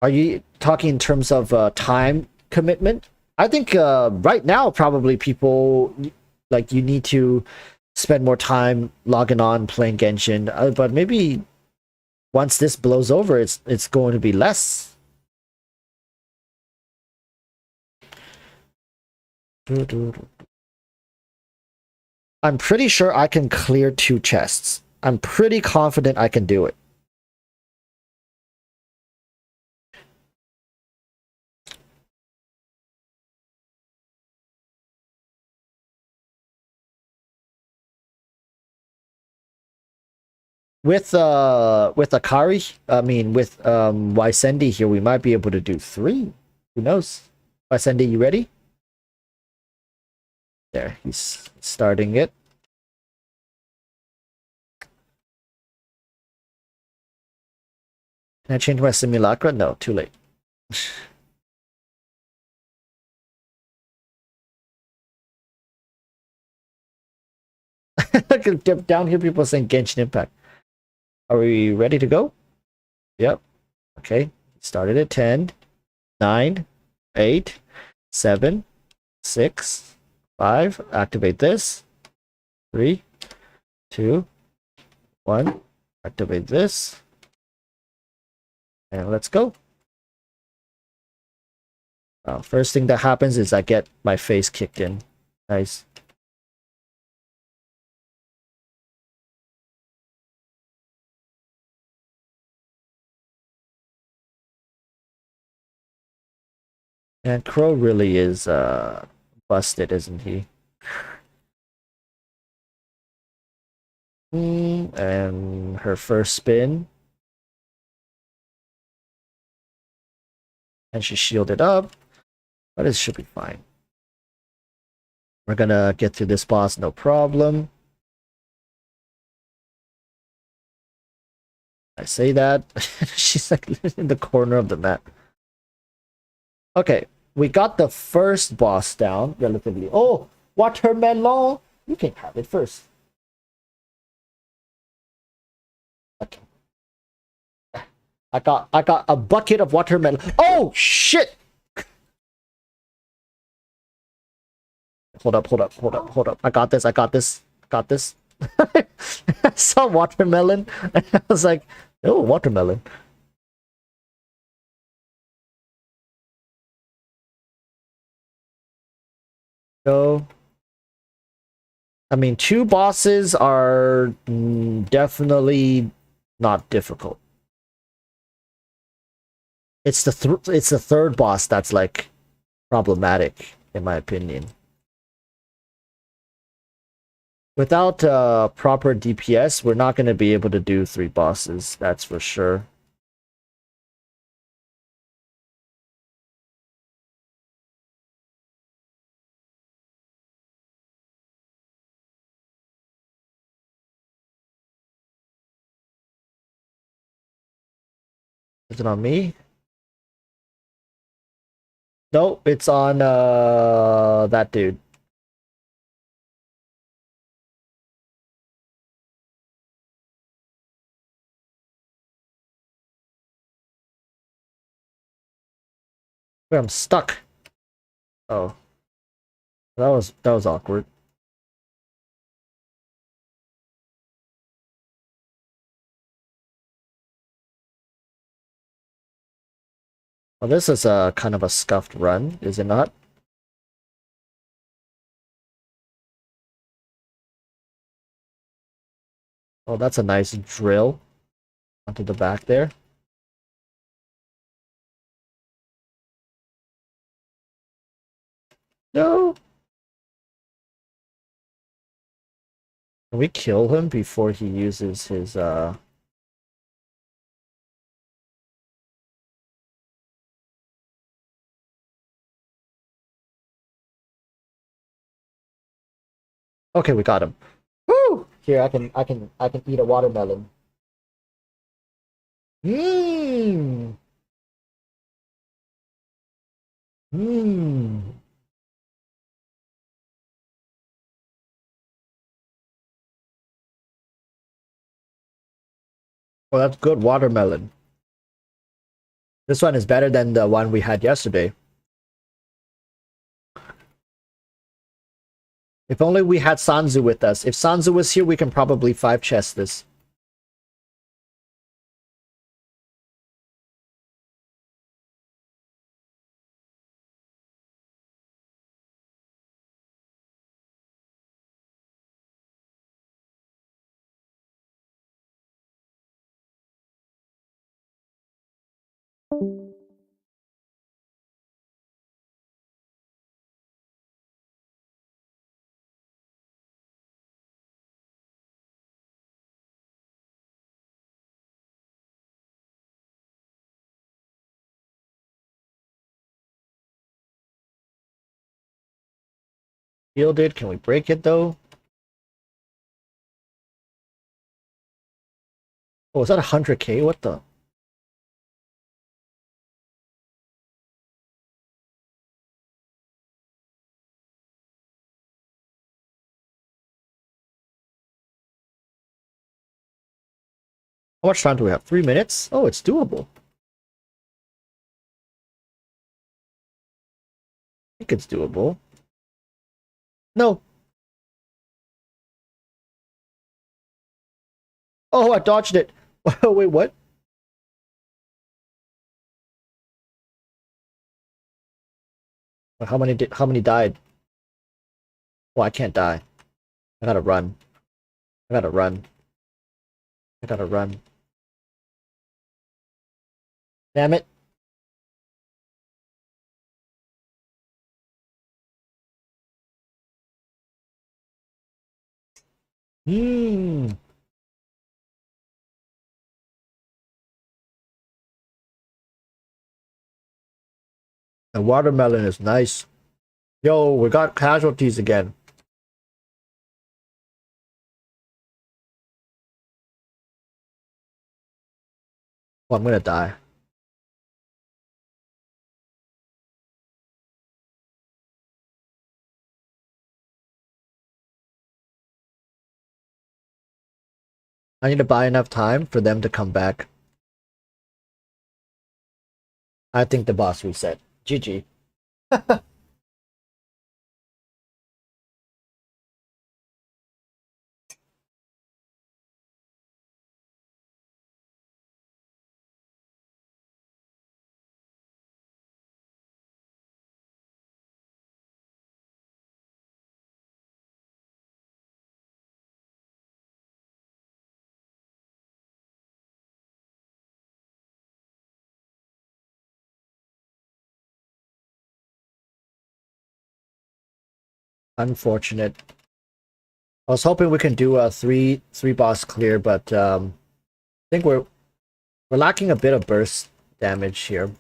Are you talking in terms of time commitment? I think right now probably people, like, you need to spend more time logging on playing Genshin, but maybe once this blows over, it's going to be less. I'm pretty sure I can clear 2 chests. I'm pretty confident I can do it. With Akari, I mean with Wysendi here, we might be able to do 3. Who knows? Wysendi, you ready? There, he's starting it. Can I change my simulacra? No, too late. Down here, people are saying Genshin Impact. Are we ready to go? Yep. Okay. Started at 10, 9, 8, 7, 6, 5. Activate this. 3, 2, 1. Activate this. And let's go. First thing that happens is I get my face kicked in. Nice. And Crow really is busted, isn't he? And her first spin. And she shielded up. But it should be fine. We're gonna get through this boss, no problem. I say that. She's like in the corner of the map. Okay, we got the first boss down relatively. Oh, watermelon! You can have it first. Okay. I got a bucket of watermelon. Oh shit! Hold up. I got this. I saw watermelon and I was like, oh, watermelon. So, I mean, 2 bosses are definitely not difficult. It's the third boss that's like problematic, in my opinion. Without proper DPS, we're not going to be able to do 3 bosses, that's for sure. Is it on me? Nope, it's on that dude. Wait, I'm stuck. Oh. That was awkward. Well, this is a kind of a scuffed run, is it not? Oh, that's a nice drill onto the back there. No. Can we kill him before he uses his Okay, we got him. Woo! Here, I can eat a watermelon. Mmm. Mmm. Well, that's good watermelon. This one is better than the one we had yesterday. If only we had Sanzu with us. If Sanzu was here, we can probably 5-chess this. Shielded. Can we break it though? Oh, is that 100k? What the? How much time do we have? 3 minutes? Oh, it's doable. think it's doable. No. Oh, I dodged it. Wait, what? How many died? Oh, I can't die. I gotta run. I gotta run. I gotta run. Damn it. Hmm. The watermelon is nice. Yo, we got casualties again. Oh, I'm gonna die. I need to buy enough time for them to come back. I think the boss reset. GG. Unfortunate. I was hoping we can do a three boss clear, but I think we're lacking a bit of burst damage here.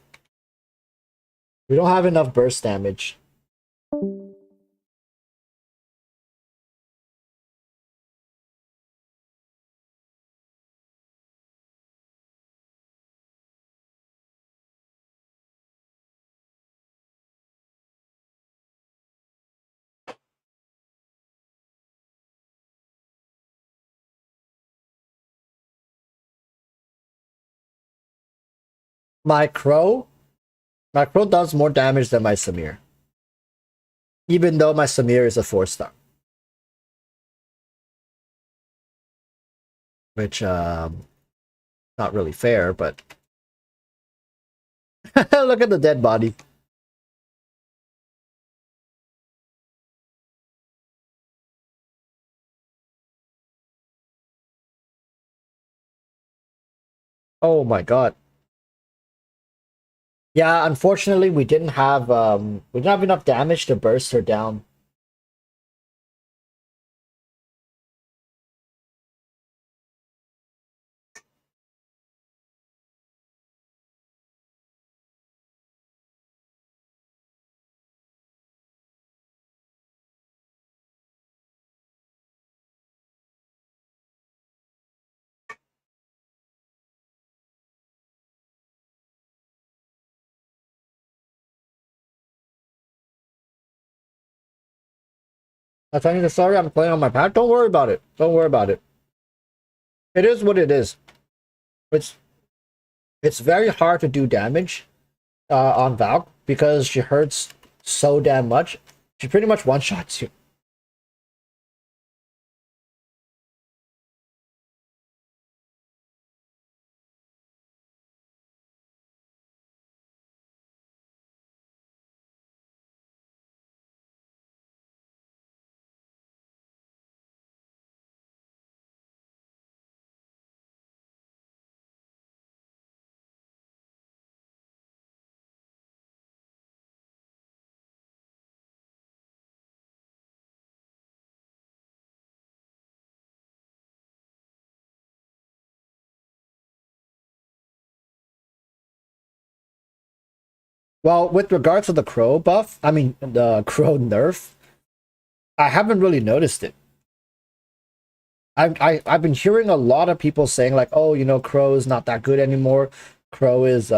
We don't have enough burst damage. My crow, my crow does more damage than my Samir, even though my Samir is a 4-star, which not really fair, but look at the dead body. Oh my god. Yeah, unfortunately we didn't have enough damage to burst her down. I'm telling you the story, I'm playing on my pad. Don't worry about it. Don't worry about it. It is what it is. It's it's very hard to do damage on Valk because she hurts so damn much. She pretty much one-shots you. Well, with regards to the crow buff, I mean the crow nerf, I haven't really noticed it. I've been hearing a lot of people saying like, oh, Crow is not that good anymore. Crow is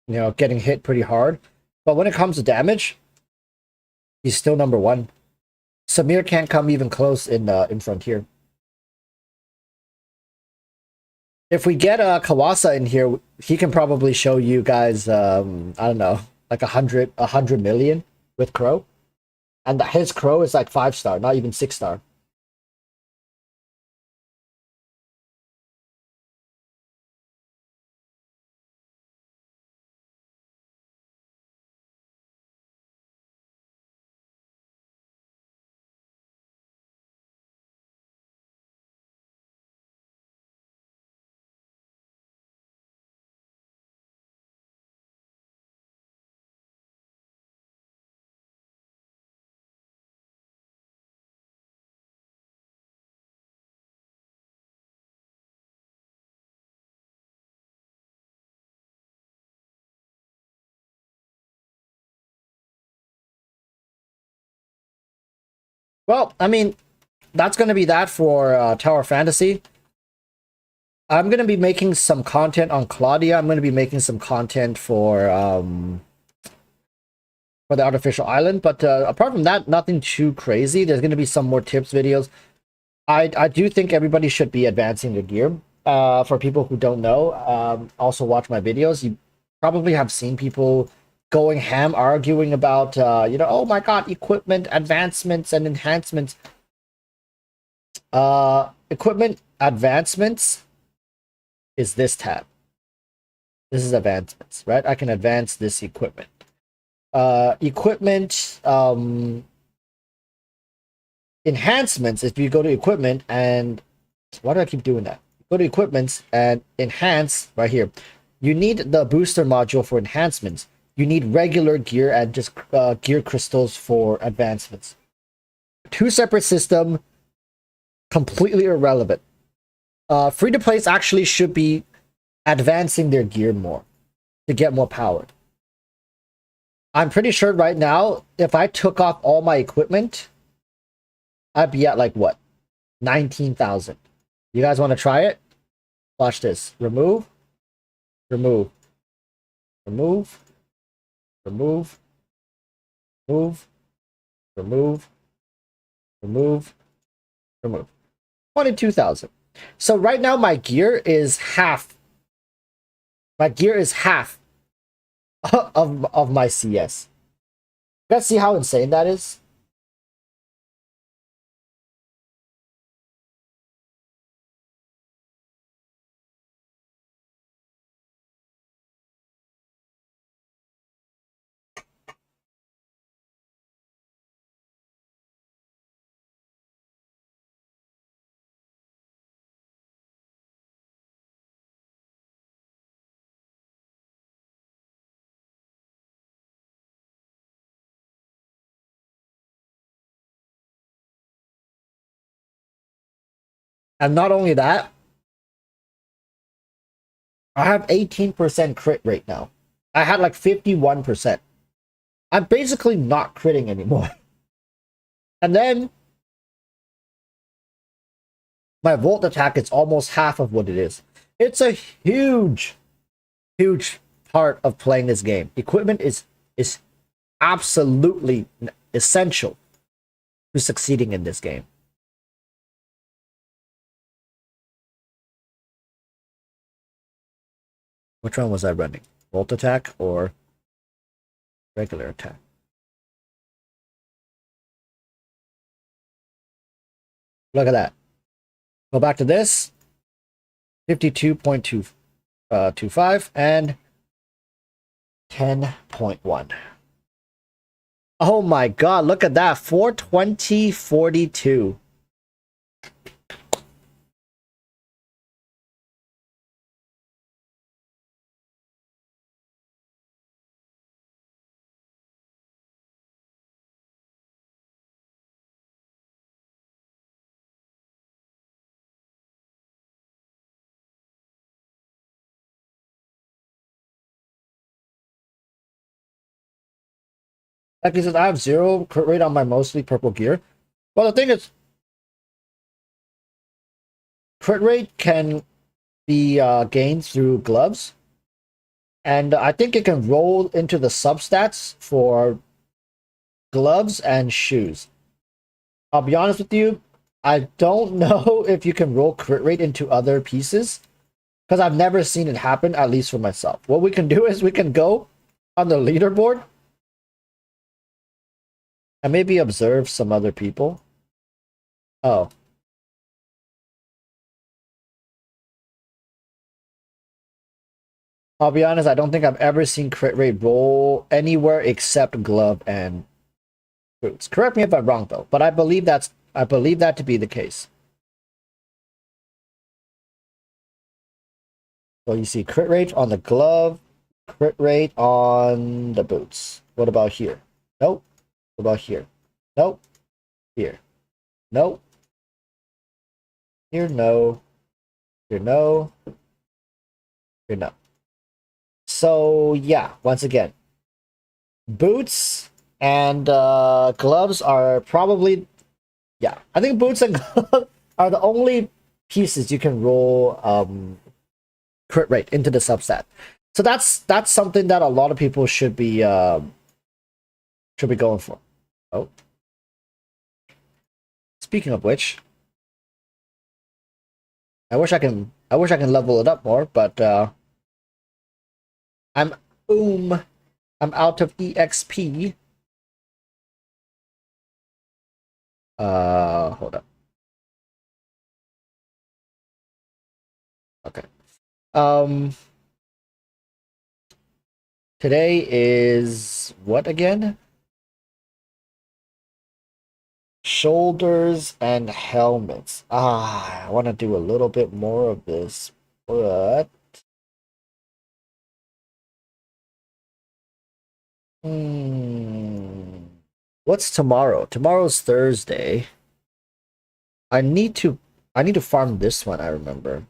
getting hit pretty hard. But when it comes to damage, he's still number one. Samir can't come even close in Frontier. If we get Kawasa in here, he can probably show you guys I don't know, like 100 million with Crow, and his Crow is like 5-star, not even 6-star. Well, I mean, that's going to be that for Tower Fantasy. I'm going to be making some content on Claudia. I'm going to be making some content for the artificial island, but apart from that, nothing too crazy. There's going to be some more tips videos. I do think everybody should be advancing their gear. For people who don't know, also watch my videos. You probably have seen people going ham arguing about oh my god, equipment advancements and enhancements. Equipment advancements is this tab. This is advancements, right? I can advance this equipment. Equipment enhancements, if you go to equipment, and why do I keep doing that? Go to equipments and enhance right here. You need the booster module for enhancements. You need regular gear and just gear crystals for advancements. Two separate systems, completely irrelevant. Free to plays actually should be advancing their gear more to get more power. I'm pretty sure right now, if I took off all my equipment, I'd be at like what? 19,000. You guys want to try it? Watch this. Remove. Remove. Remove. Remove. Remove. Remove. Remove. Remove. 22,000. So right now my gear is half. My gear is half of my CS. Let's see how insane that is. And not only that, I have 18% crit rate now. I had like 51%. I'm basically not critting anymore. And then my volt attack is almost half of what it is. It's a huge part of playing this game. Equipment is absolutely essential to succeeding in this game. Which one was I running? Volt attack or regular attack? Look at that. Go back to this. 52.25 and 10.1. Oh my god, look at that. 420.42. Like he says, I have 0 crit rate on my mostly purple gear. Well, the thing is, crit rate can be gained through gloves. And I think it can roll into the substats for gloves and shoes. I'll be honest with you, I don't know if you can roll crit rate into other pieces, because I've never seen it happen, at least for myself. What we can do is we can go on the leaderboard and maybe observe some other people. Oh. I'll be honest, I don't think I've ever seen crit rate roll anywhere except glove and boots. Correct me if I'm wrong though, but I believe that to be the case. So you see crit rate on the glove, crit rate on the boots. What about here? Nope. What about here? Nope. Here. Nope. Here, no. Here, no. Here, no. So yeah, once again, boots and gloves are probably, yeah, I think boots and gloves are the only pieces you can roll crit rate into the subset. So that's something that a lot of people should be going for. Oh, speaking of which, I wish I can level it up more, but I'm out of EXP. Hold up. Okay. Today is what again? Shoulders and helmets. I want to do a little bit more of this, but what's tomorrow? Tomorrow's Thursday. I need to farm this one, I remember.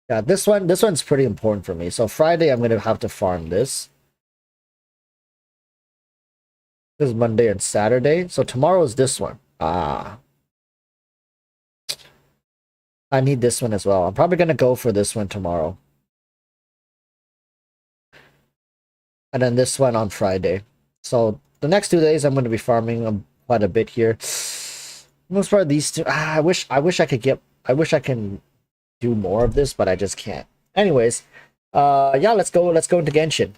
Yeah, this one's pretty important for me. So Friday I'm gonna have to farm this. This is Monday and Saturday. So tomorrow's this one. I need this one as well. I'm probably gonna go for this one tomorrow. And then this one on Friday. So the next 2 days I'm gonna be farming quite a bit here. Most part of these two. I wish I can do more of this, but I just can't. Anyways, yeah, let's go into Genshin.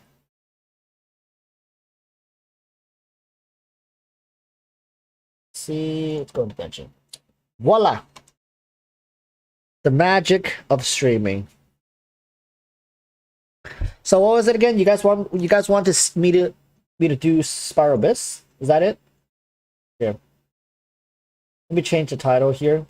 See, let's go into Genshin. Voila! The magic of streaming. So what was it again? You guys want me to do Spiral Abyss? Is that it? Here. Let me change the title here.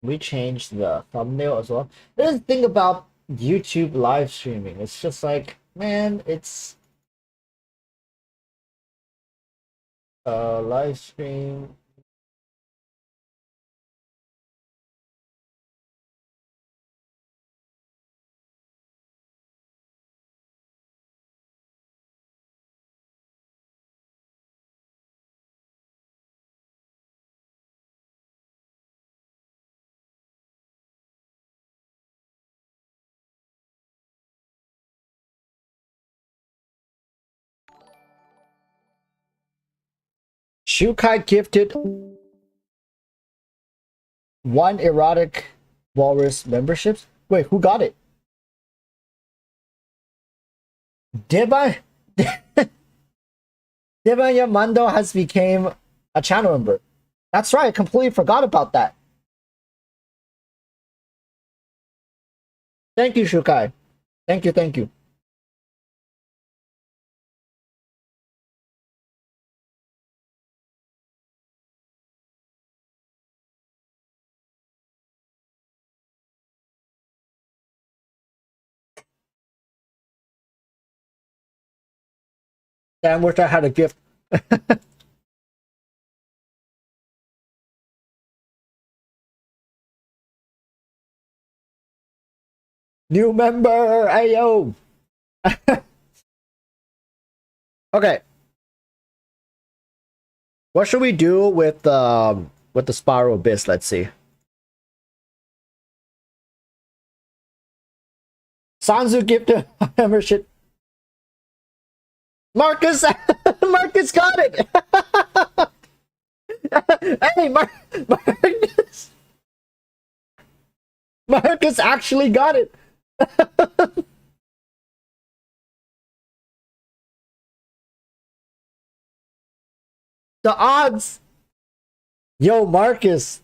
We changed the thumbnail as well. There's the thing about YouTube live streaming. It's just like, man, it's live stream. Shukai gifted 1 erotic walrus memberships. Wait, who got it? Deba Yamando has became a channel member. That's right, I completely forgot about that. Thank you, Shukai. Thank you. Damn, wish I had a gift. New member, ayo. Okay. What should we do with the Spiral Abyss? Let's see. Sanzu gifted membership. Marcus Marcus got it. Hey, Marcus. Marcus actually got it. The odds. Yo, Marcus.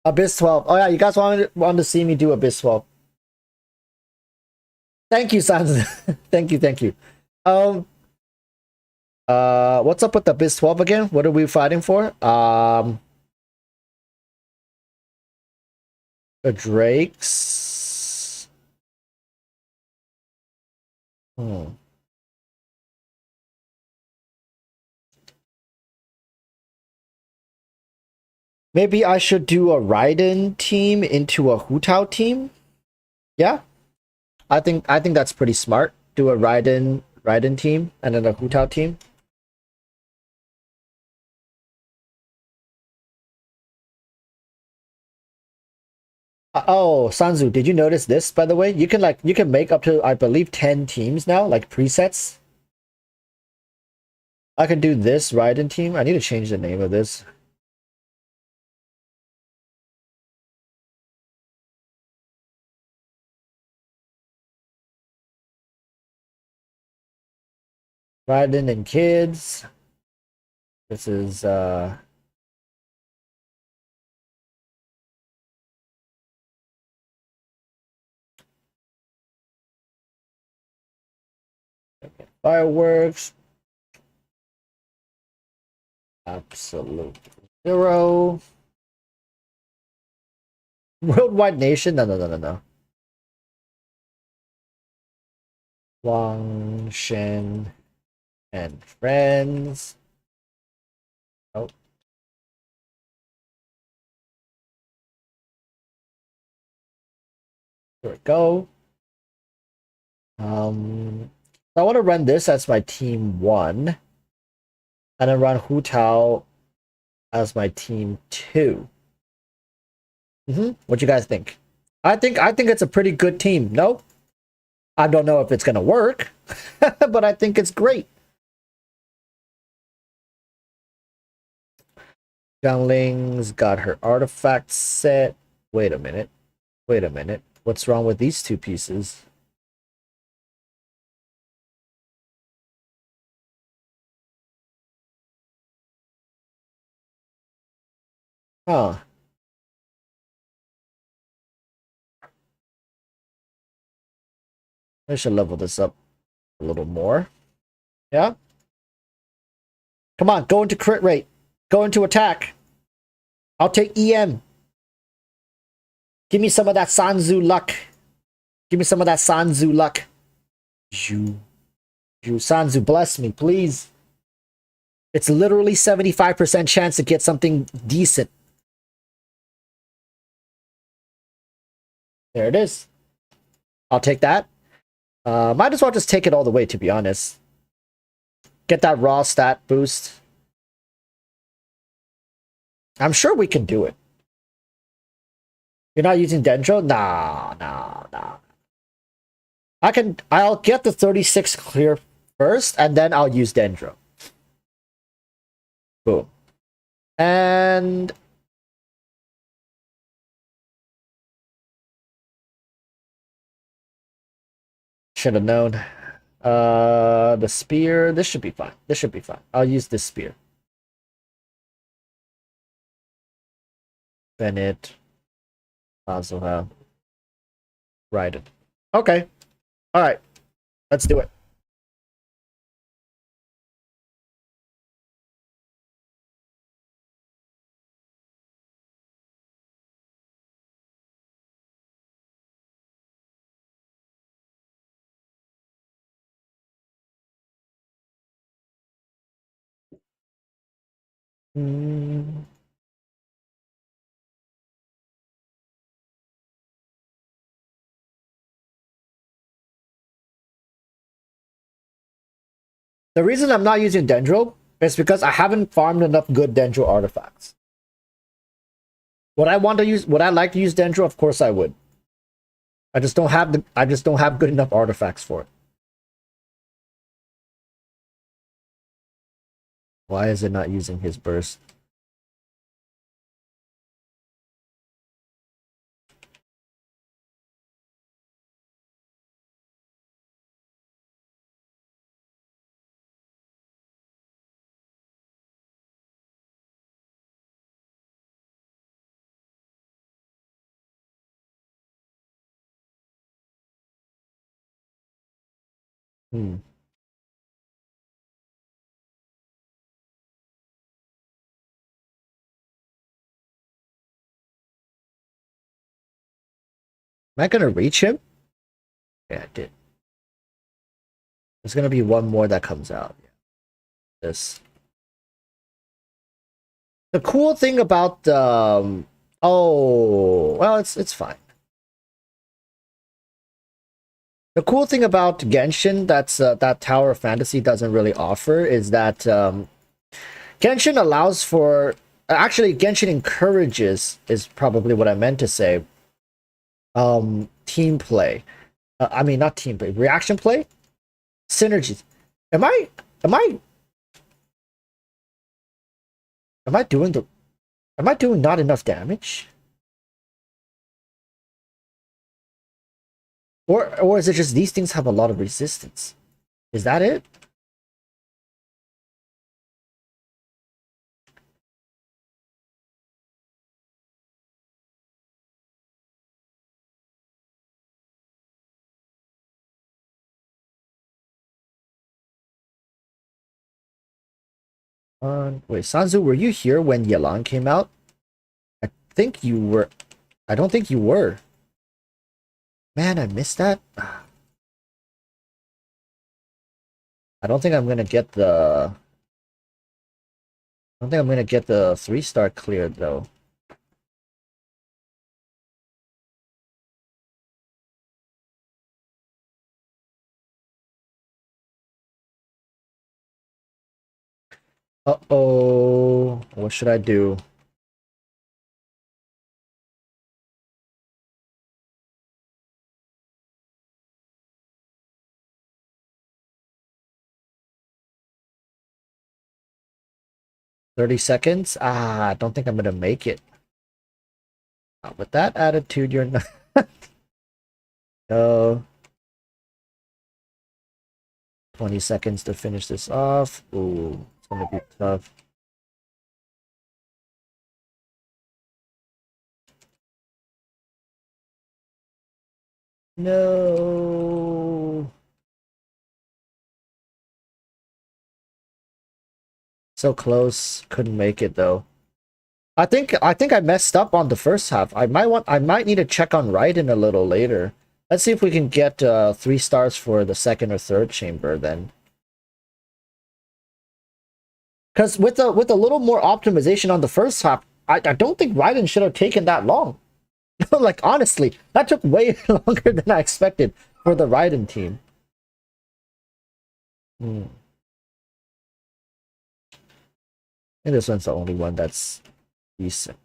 Abyss 12. Oh yeah, you guys wanted to see me do Abyss 12. Thank you, Sans. Thank you, thank you. What's up with the Abyss 12 again? What are we fighting for? The Drakes. Maybe I should do a Raiden team into a Hu Tao team. Yeah, I think that's pretty smart. Do a Raiden team and then a Hu Tao team. Oh, Sanzu, did you notice this, by the way? You can make up to, I believe, 10 teams now, like presets. I can do this Raiden team. I need to change the name of this. Raiden and kids. This is fireworks. Absolute zero. Worldwide nation? No. Wang Shen and friends. Oh. There we go. I want to run this as my team 1. And then run Hu Tao as my team 2. What you guys think? I think it's a pretty good team. No? I don't know if it's gonna work, but I think it's great. Gunling's got her artifact set. Wait a minute. What's wrong with these two pieces? Huh. I should level this up a little more. Yeah? Come on, go into crit rate. Go into attack. I'll take EM. Give me some of that Sanzu luck. You Sanzu, bless me, please. It's literally 75% chance to get something decent. There it is. I'll take that. Might as well just take it all the way, to be honest. Get that raw stat boost. I'm sure we can do it. You're not using Dendro? Nah. I'll get the 36 clear first, and then I'll use Dendro. Boom. And should have known. The spear. This should be fine. I'll use this spear. Bennett. Mazuha. Raiden. Okay. Alright. Let's do it. The reason I'm not using Dendro is because I haven't farmed enough good Dendro artifacts. Would I like to use Dendro? Of course I would. I just don't have good enough artifacts for it. Why is it not using his burst? Hmm. Am I gonna reach him? Yeah, I did. There's gonna be one more that comes out. This. The cool thing about oh well, it's fine. The cool thing about Genshin that Tower of Fantasy doesn't really offer is that Genshin allows for actually Genshin encourages is probably what I meant to say. Team play. I mean not team play, reaction play, synergies. Am I am I am I doing the am I doing not enough damage? Or is it just these things have a lot of resistance? Is that it? Wait, Sanzu, were you here when Yelan came out? I think you were. I don't think you were. Man, I missed that. I don't think I'm gonna get the. I don't think I'm gonna get the 3-star cleared though. Uh-oh. What should I do? $30? Ah, I don't think I'm gonna make it. With that attitude, you're not. No. 20 seconds to finish this off. Ooh, it's gonna be tough. No. So close. Couldn't make it though. I think I messed up on the first half. I might need to check on Raiden a little later. Let's see if we can get 3 stars for the second or third chamber then. Because with a little more optimization on the first half, I don't think Raiden should have taken that long. Like honestly, that took way longer than I expected for the Raiden team. Hmm. And this one's the only one that's decent.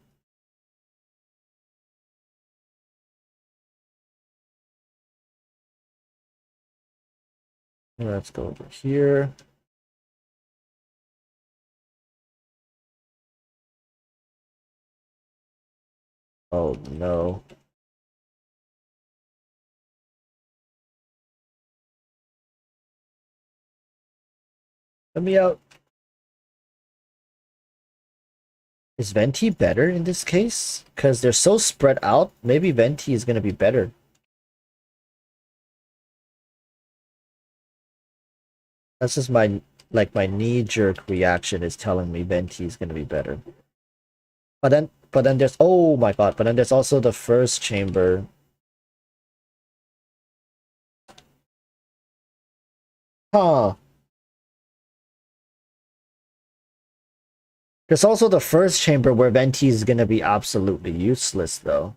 Let's go over here. Oh no. Let me out. Is Venti better in this case? Because they're so spread out. Maybe Venti is going to be better. That's just my my knee-jerk reaction is telling me Venti is going to be better. But then there's oh my god. But then there's also the first chamber. Huh. There's also the first chamber where Venti is going to be absolutely useless though.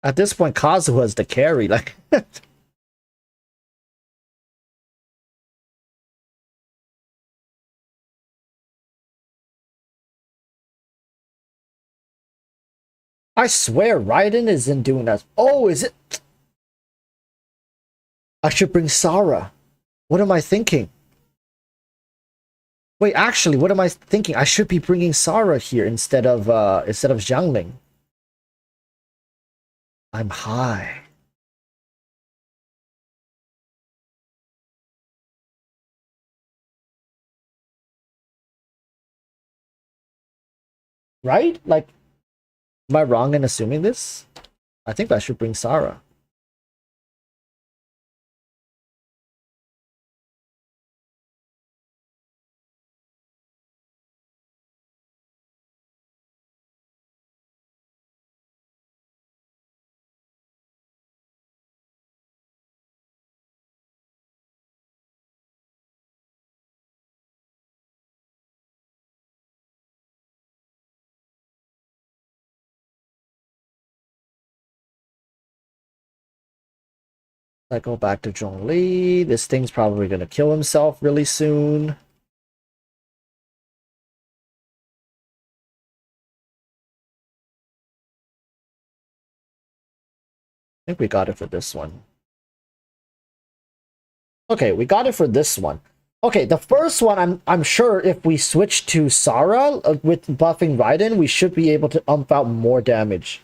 At this point, Kazuha is the carry. Like, I swear, Raiden isn't doing that. Oh, is it? I should bring Sarah. What am I thinking? Wait, actually, what am I thinking? I should be bringing Sarah here instead of Jiangling. I'm high. Right? Like, am I wrong in assuming this? I think I should bring Sarah. I go back to Zhongli. This thing's probably gonna kill himself really soon. I think we got it for this one. Okay, we got it for this one. Okay, the first one, I'm sure if we switch to Sarah with buffing Raiden, we should be able to ump out more damage.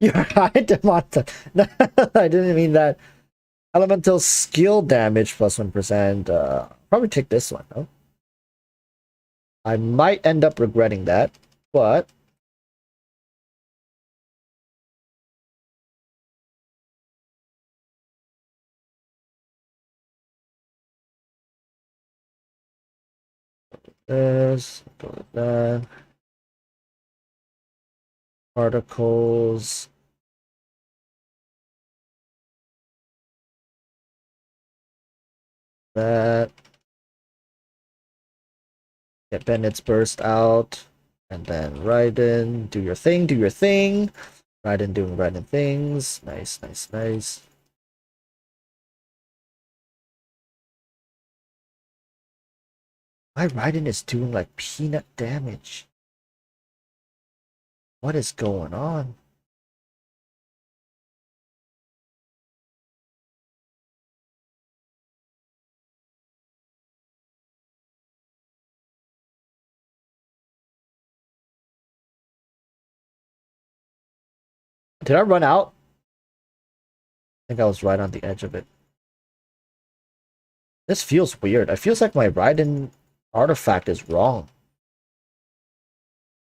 You're right, Demonta. No, I didn't mean that. Elemental skill damage plus 1%. Probably take this one, though. I might end up regretting that, but this, go with that. Particles. That. Get Bennett's burst out. And then Raiden, do your thing, do your thing. Raiden doing Raiden things. Nice, nice, nice. My Raiden is doing like peanut damage. What is going on? Did I run out? I think I was right on the edge of it. This feels weird. It feels like my Raiden artifact is wrong.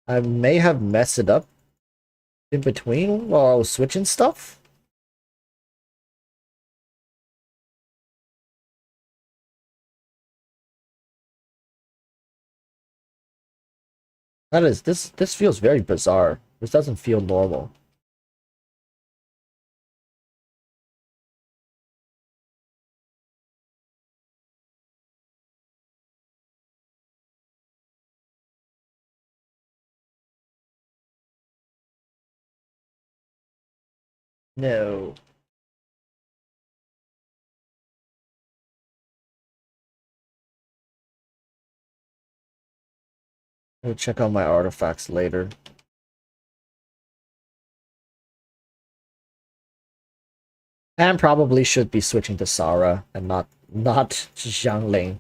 I may have messed it up in between while I was switching stuff. That is this feels very bizarre. This doesn't feel normal. No. I'll check out my artifacts later. And probably should be switching to Sarah and not Xiangling.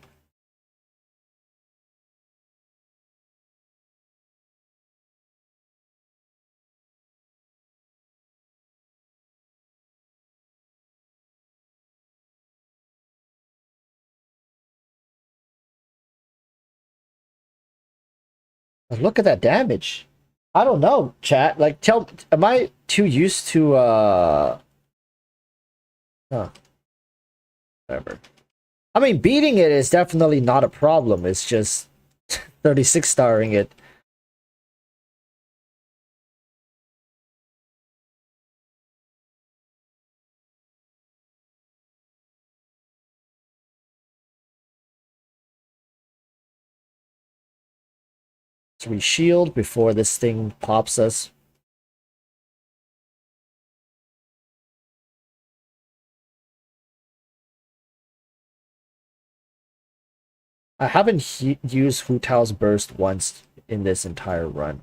But look at that damage. I don't know, chat. Like am I too used to huh, whatever. I mean, beating it is definitely not a problem. It's just 36 starring it. So we shield before this thing pops us. I haven't used Hu Tao's burst once in this entire run.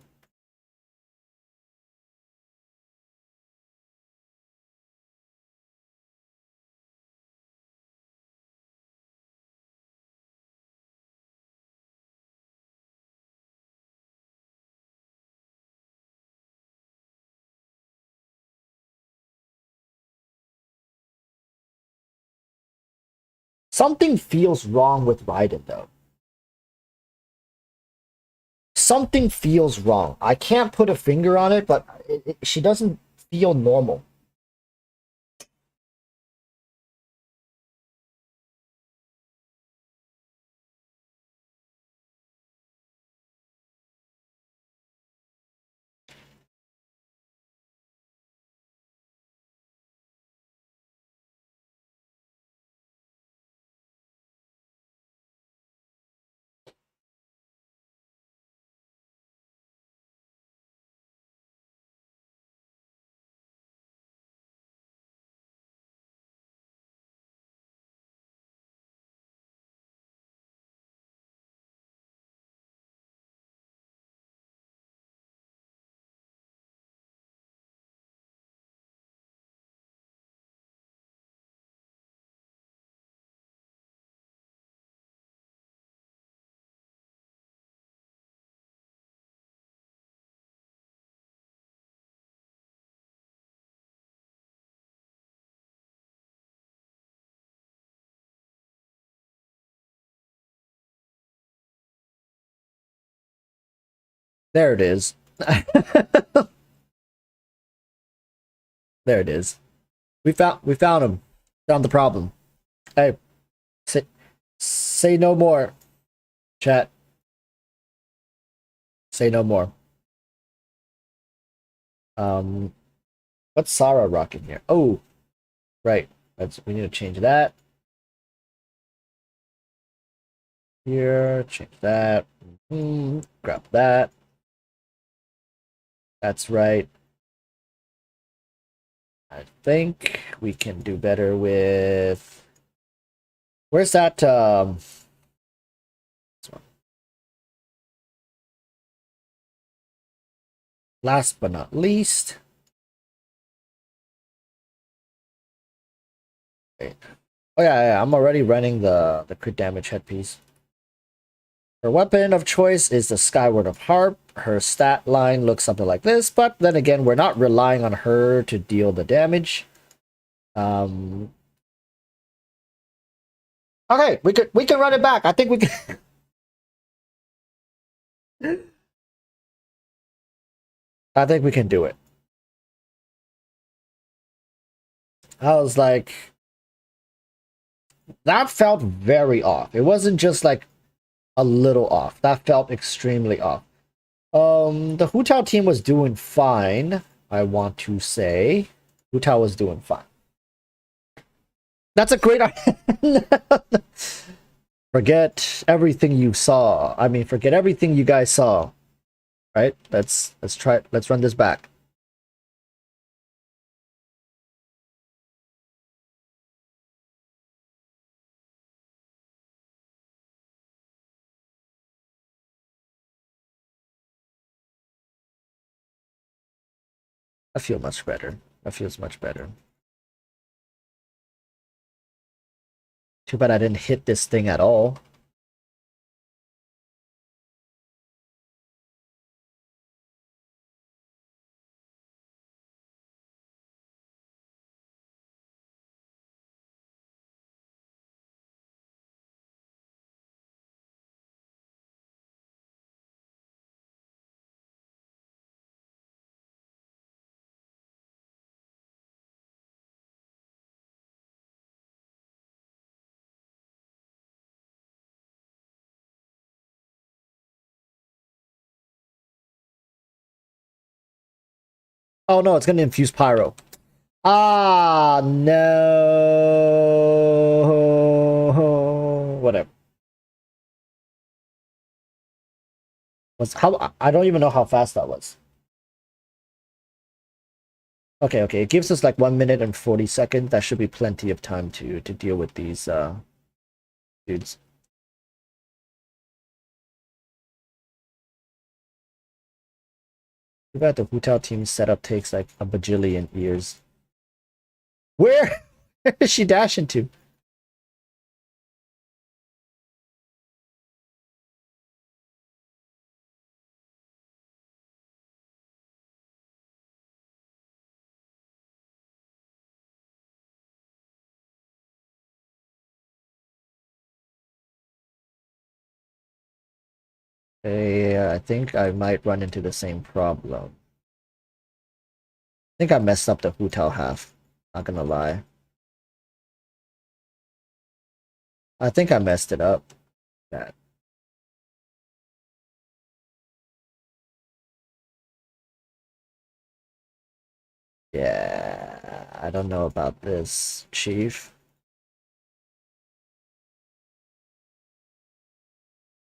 Something feels wrong with Raiden, though. Something feels wrong. I can't put a finger on it, but she doesn't feel normal. There it is. There it is. We found him. Found the problem. Hey, say no more. Chat. Say no more. What's Sarah rocking here? Oh, right. We need to change that. Here, change that. Grab that. That's right. I think we can do better with. Where's that? This one. Last but not least. Wait. Oh yeah, I'm already running the crit damage headpiece. Her weapon of choice is the Skyward of Harp. Her stat line looks something like this, but then again, we're not relying on her to deal the damage. Okay, we can run it back. I think we can. I think we can do it. I was like, that felt very off. It wasn't just like a little off. That felt extremely off. The Hu Tao team was doing fine, I want to say. Hu Tao was doing fine. That's a great Forget everything you saw. I mean, forget everything you guys saw. Right? Let's try it. Let's run this back. I feel much better. That feels much better. Too bad I didn't hit this thing at all. Oh no, it's gonna infuse pyro. Ah no. Whatever. I don't even know how fast that was. Okay, it gives us like 1 minute and 40 seconds. That should be plenty of time to deal with these dudes. Too bad the Hutao team setup takes like a bajillion years. Where is she dashing to? I think I might run into the same problem. I think I messed up the Hutao half. Not gonna lie. I think I messed it up. Yeah. Yeah, I don't know about this, Chief.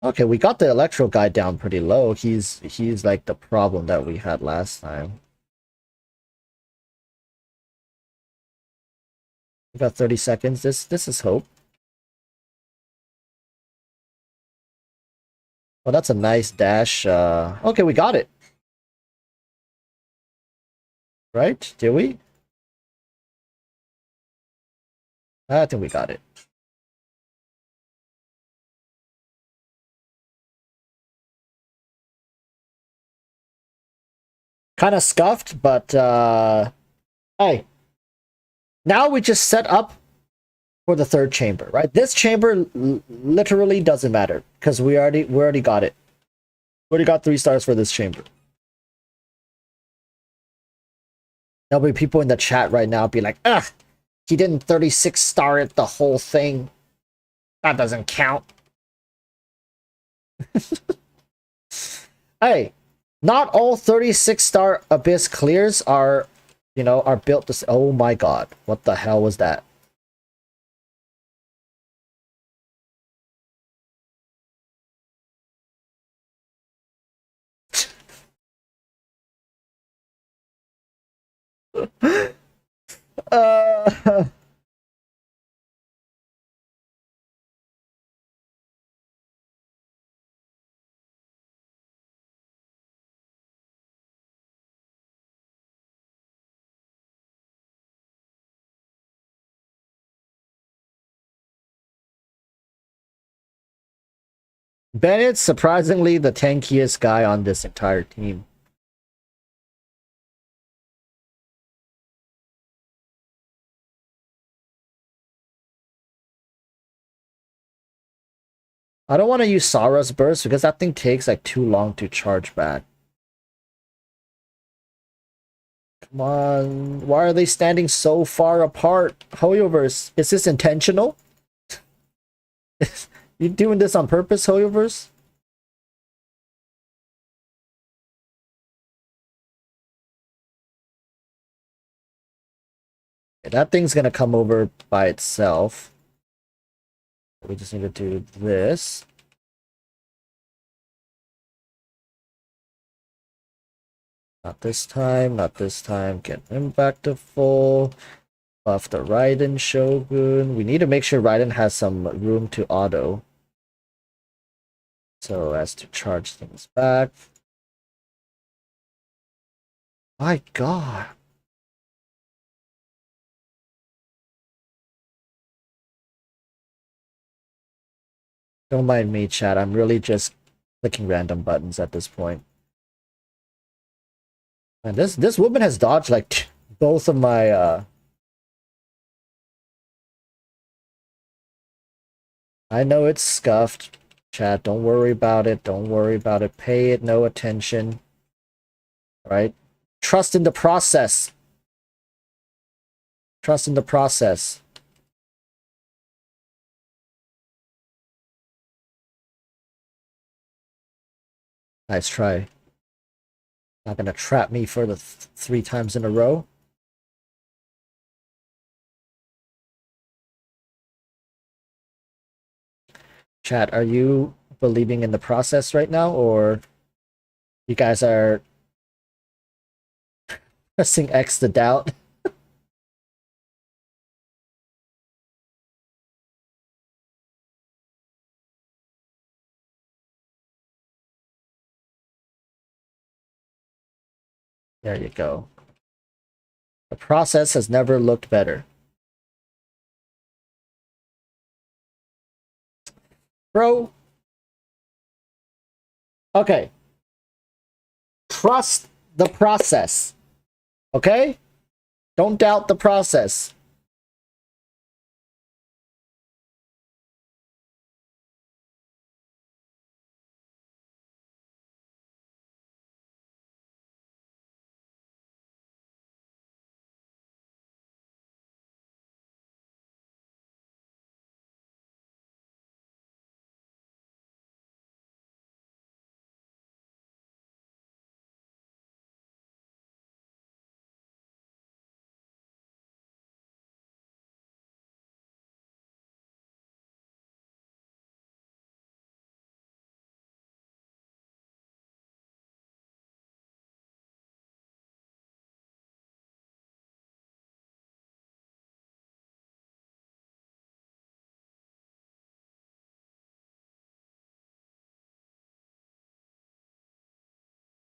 Okay, we got the electro guy down pretty low. He's like the problem that we had last time. We got 30 seconds. This is hope. Oh, that's a nice dash. Okay, we got it. Right? Did we? I think we got it. Kind of scuffed, but hey. Now we just set up for the third chamber, right? This chamber literally doesn't matter because we already got it. We already got 3 stars for this chamber. There'll be people in the chat right now be like, ugh, he didn't 36 star it the whole thing. That doesn't count. Hey, not all 36 star Abyss clears are, are built to... Oh my god, what the hell was that? uh... Bennett's surprisingly the tankiest guy on this entire team. I don't want to use Sara's burst because that thing takes like too long to charge back. Come on, why are they standing so far apart? Hoyoverse, is this intentional? You doing this on purpose, Hoyoverse? That thing's gonna come over by itself. We just need to do this. Not this time, not this time. Get him back to full. Buff the Raiden Shogun. We need to make sure Raiden has some room to auto. So as to charge things back. My god. Don't mind me, chat. I'm really just clicking random buttons at this point. And this woman has dodged like both of my I know it's scuffed. Chat, don't worry about it. Don't worry about it. Pay it no attention. All right? Trust in the process. Trust in the process. Nice try. Not gonna trap me for the 3 times in a row. Chat, are you believing in the process right now, or you guys are pressing X the doubt? There you go. The process has never looked better. Bro. Okay. Trust the process. Okay? Don't doubt the process.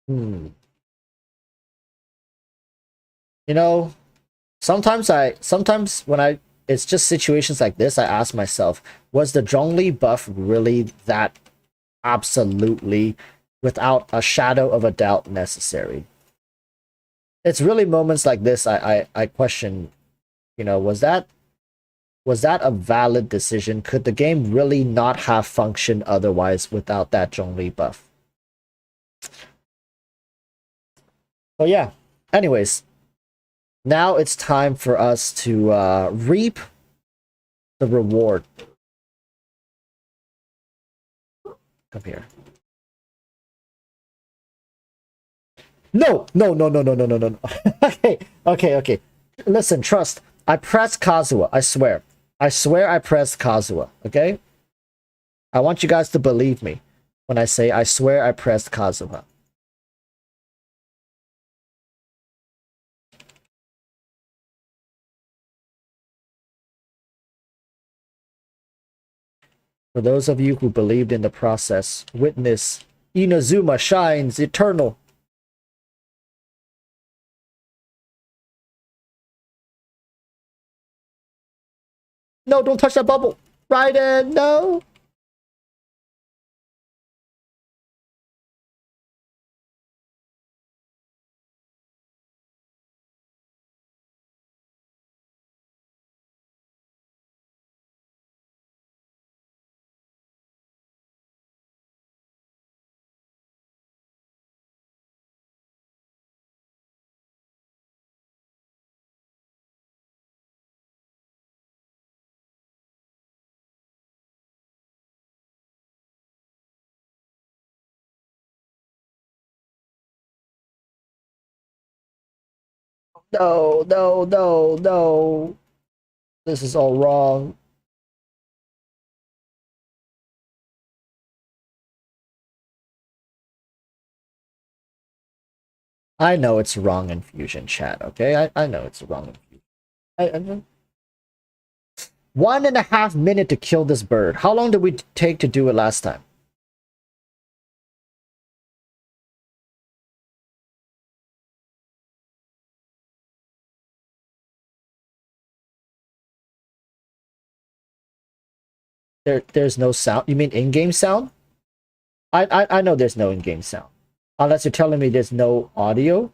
Hmm. You know, sometimes when it's just situations like this, I ask myself, was the Zhongli buff really that absolutely without a shadow of a doubt necessary? It's really moments like this I question, was that a valid decision? Could the game really not have functioned otherwise without that Zhongli buff? Oh yeah. Anyways, now it's time for us to reap the reward. Come here. No, no, no, no, no, no, no, no. Okay, okay, okay. Listen, trust. I pressed Kazuha. I swear. I swear I pressed Kazuha. Okay? I want you guys to believe me when I say I swear I pressed Kazuha. For those of you who believed in the process, witness Inazuma shines eternal. No, don't touch that bubble. Raiden, no. No, no, no, no. This is all wrong. I know it's wrong in Fusion chat, okay? I know it's wrong in Fusion. I 1.5 minutes to kill this bird. How long did we take to do it last time? There's no sound. You mean in-game sound? I know there's no in-game sound. Unless you're telling me there's no audio.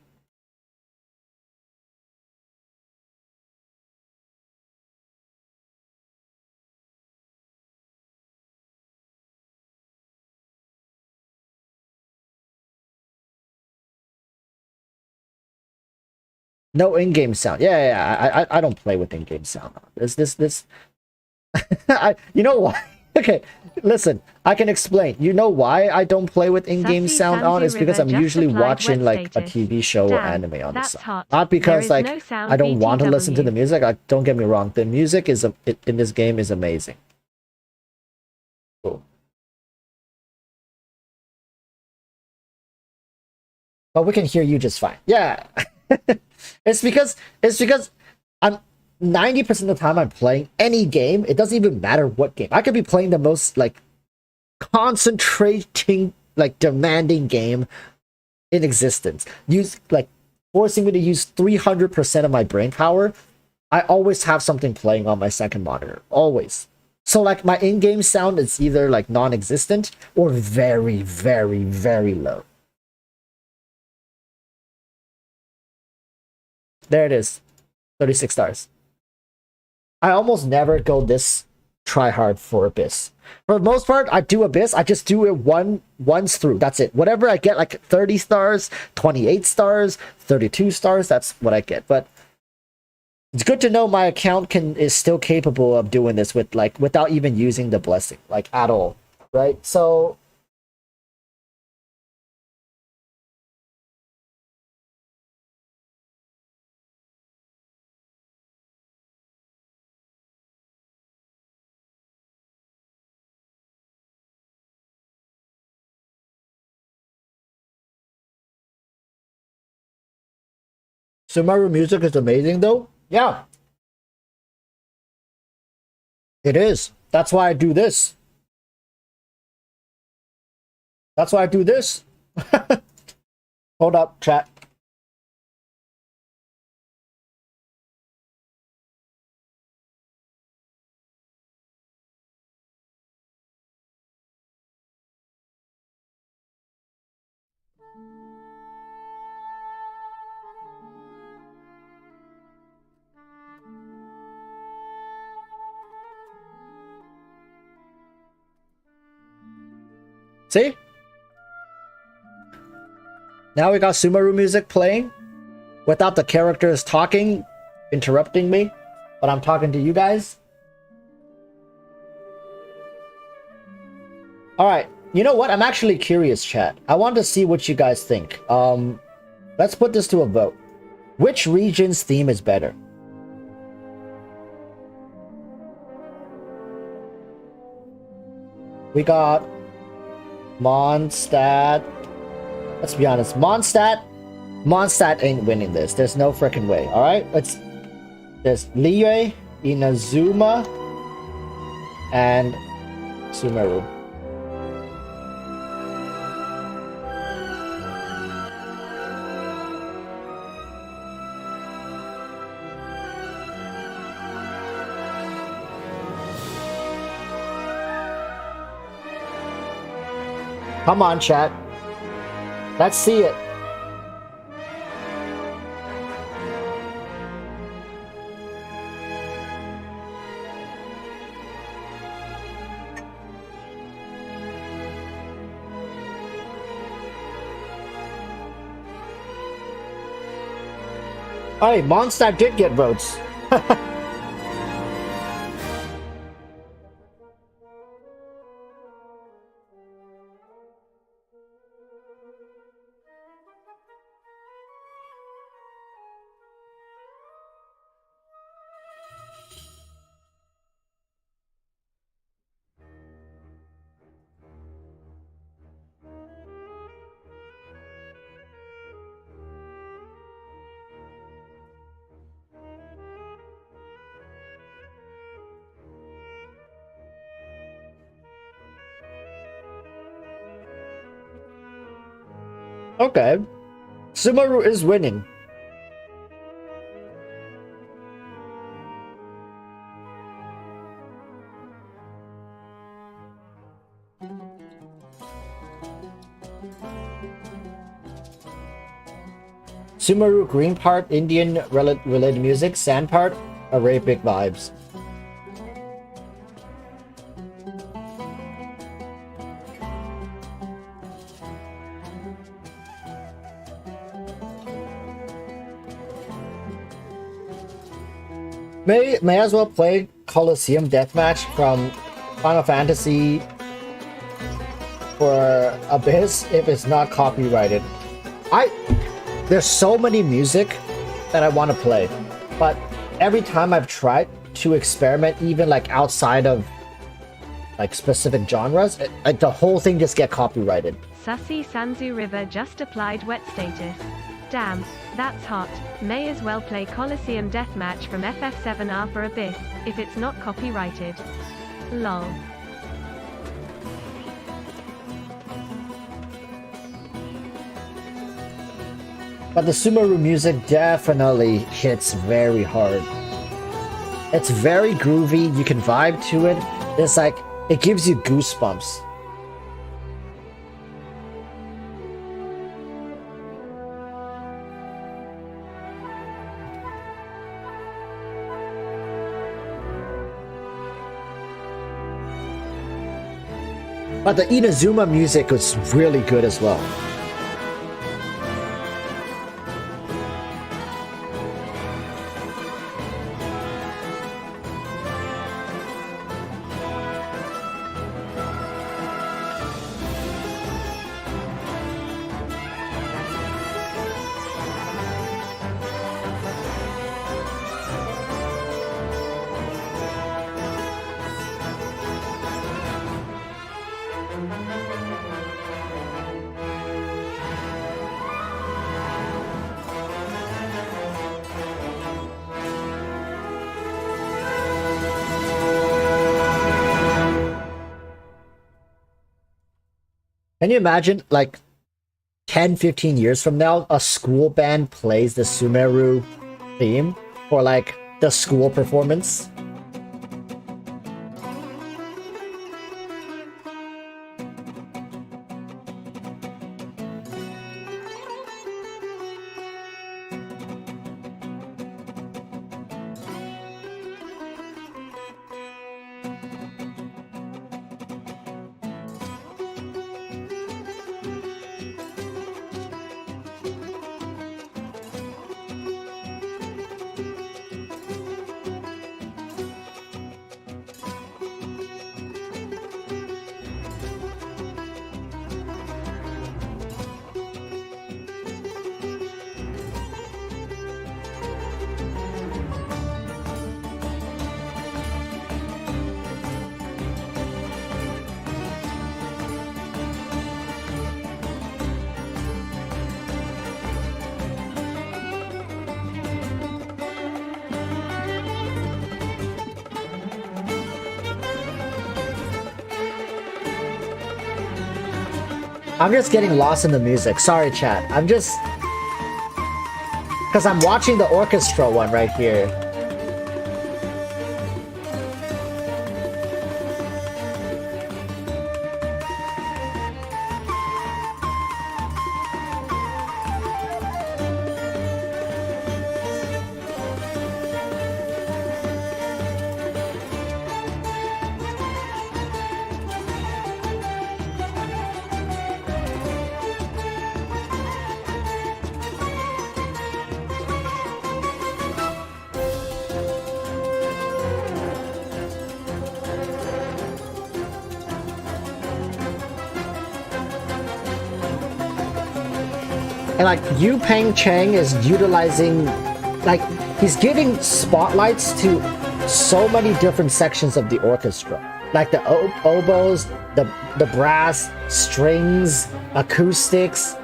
No in-game sound. Yeah. I don't play with in-game sound. This. You know why? Okay, listen. I can explain. You know why I don't play with in-game Sassy sound on? Sandy It's because River I'm usually just applied watching wet like a status. TV show or Damn, anime on the that's side. hot. Not because There is like no sound I don't want to listen to BTW. the music. Don't get me wrong. The music is in this game is amazing. Cool. But we can hear you just fine. Yeah. It's because I'm 90% of the time I'm playing any game. It doesn't even matter what game. I could be playing the most like concentrating, like demanding game in existence. Use like forcing me to use 300% of my brain power, I always have something playing on my second monitor. Always. So like my in-game sound is either like non-existent or very, very, very low. There it is. 36 stars. I almost never go this try hard for Abyss. For the most part, I do Abyss. I just do it once through. That's it. Whatever I get, like 30 stars, 28 stars, 32 stars, that's what I get. But it's good to know my account is still capable of doing this with like without even using the blessing, like at all. Right? So Sumaru music is amazing though. Yeah. It is. That's why I do this. That's why I do this. Hold up, chat. See? Now we got Sumaru music playing without the characters talking, interrupting me, but I'm talking to you guys. Alright, you know what? I'm actually curious, chat. I want to see what you guys think. Let's put this to a vote. Which region's theme is better? We got Mondstadt. Let's be honest. Mondstadt ain't winning this. There's no freaking way. Alright? There's Liyue, Inazuma, and Sumeru. Come on, chat. Let's see it. Hey, Mondstadt did get votes. Okay. Sumeru is winning. Sumeru green part, Indian related music, sand part, Arabic vibes. May as well play Colosseum Deathmatch from Final Fantasy for Abyss if it's not copyrighted. There's so many music that I want to play, but every time I've tried to experiment, even like outside of like specific genres, like the whole thing just get copyrighted. Sussy Sanzu River just applied wet status. Damn, that's hot. May as well play Colosseum Deathmatch from FF7R for Abyss, if it's not copyrighted. Lol. But the Sumeru music definitely hits very hard. It's very groovy, you can vibe to it. It's like, it gives you goosebumps. But the Inazuma music was really good as well. Can you imagine, like, 10, 15 years from now, a school band plays the Sumeru theme for, like, the school performance? I'm just getting lost in the music. Sorry, chat. I'm just... Because I'm watching the orchestra one right here. And like Yu Peng Cheng is utilizing, like, he's giving spotlights to so many different sections of the orchestra. Like the oboes, the brass, strings, acoustics,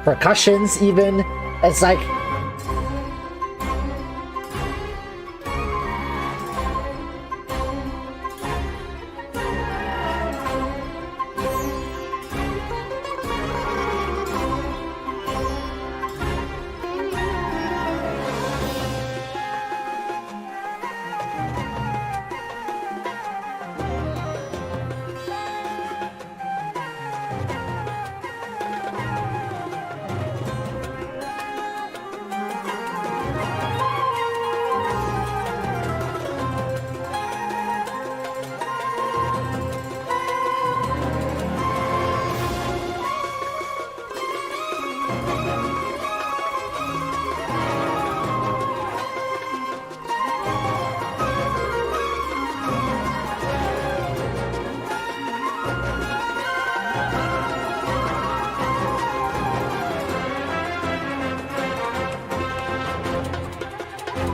percussions even. It's like...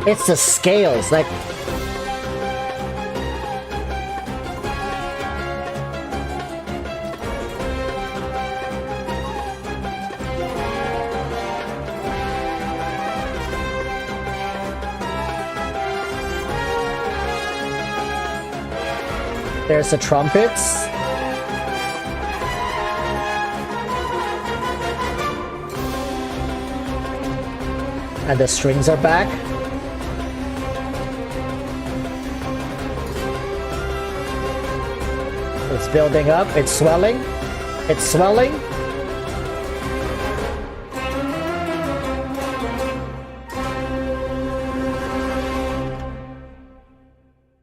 It's the scales, like... There's the trumpets. And the strings are back. It's building up. It's swelling. It's swelling.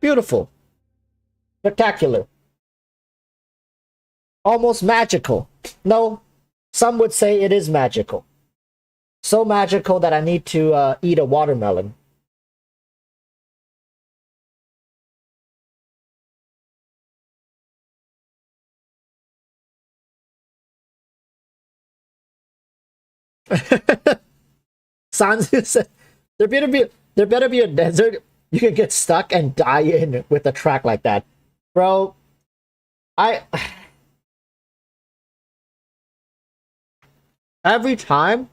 Beautiful. Spectacular. Almost magical. No, some would say it is magical. So magical that I need to eat a watermelon. Sans said, there better be a desert you can get stuck and die in with a track like that. Bro, every time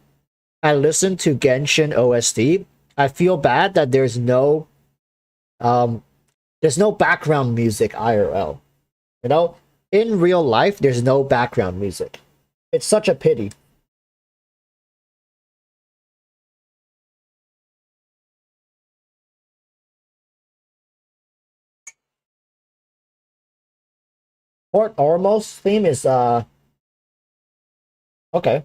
I listen to Genshin OST, I feel bad that there's no background music IRL. You know, in real life, there's no background music. It's such a pity. Port Ormos theme is okay.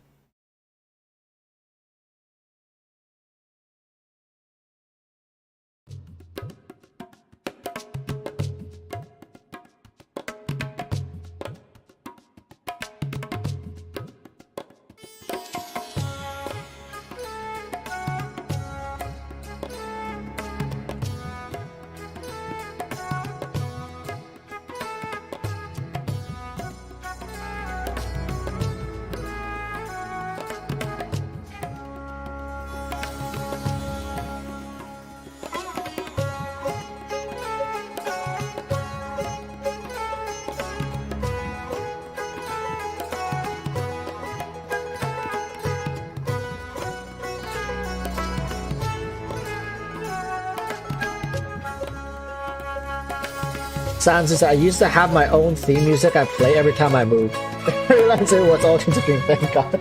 Sans says, I used to have my own theme music I play every time I move. I realized it was all to dream, thank God.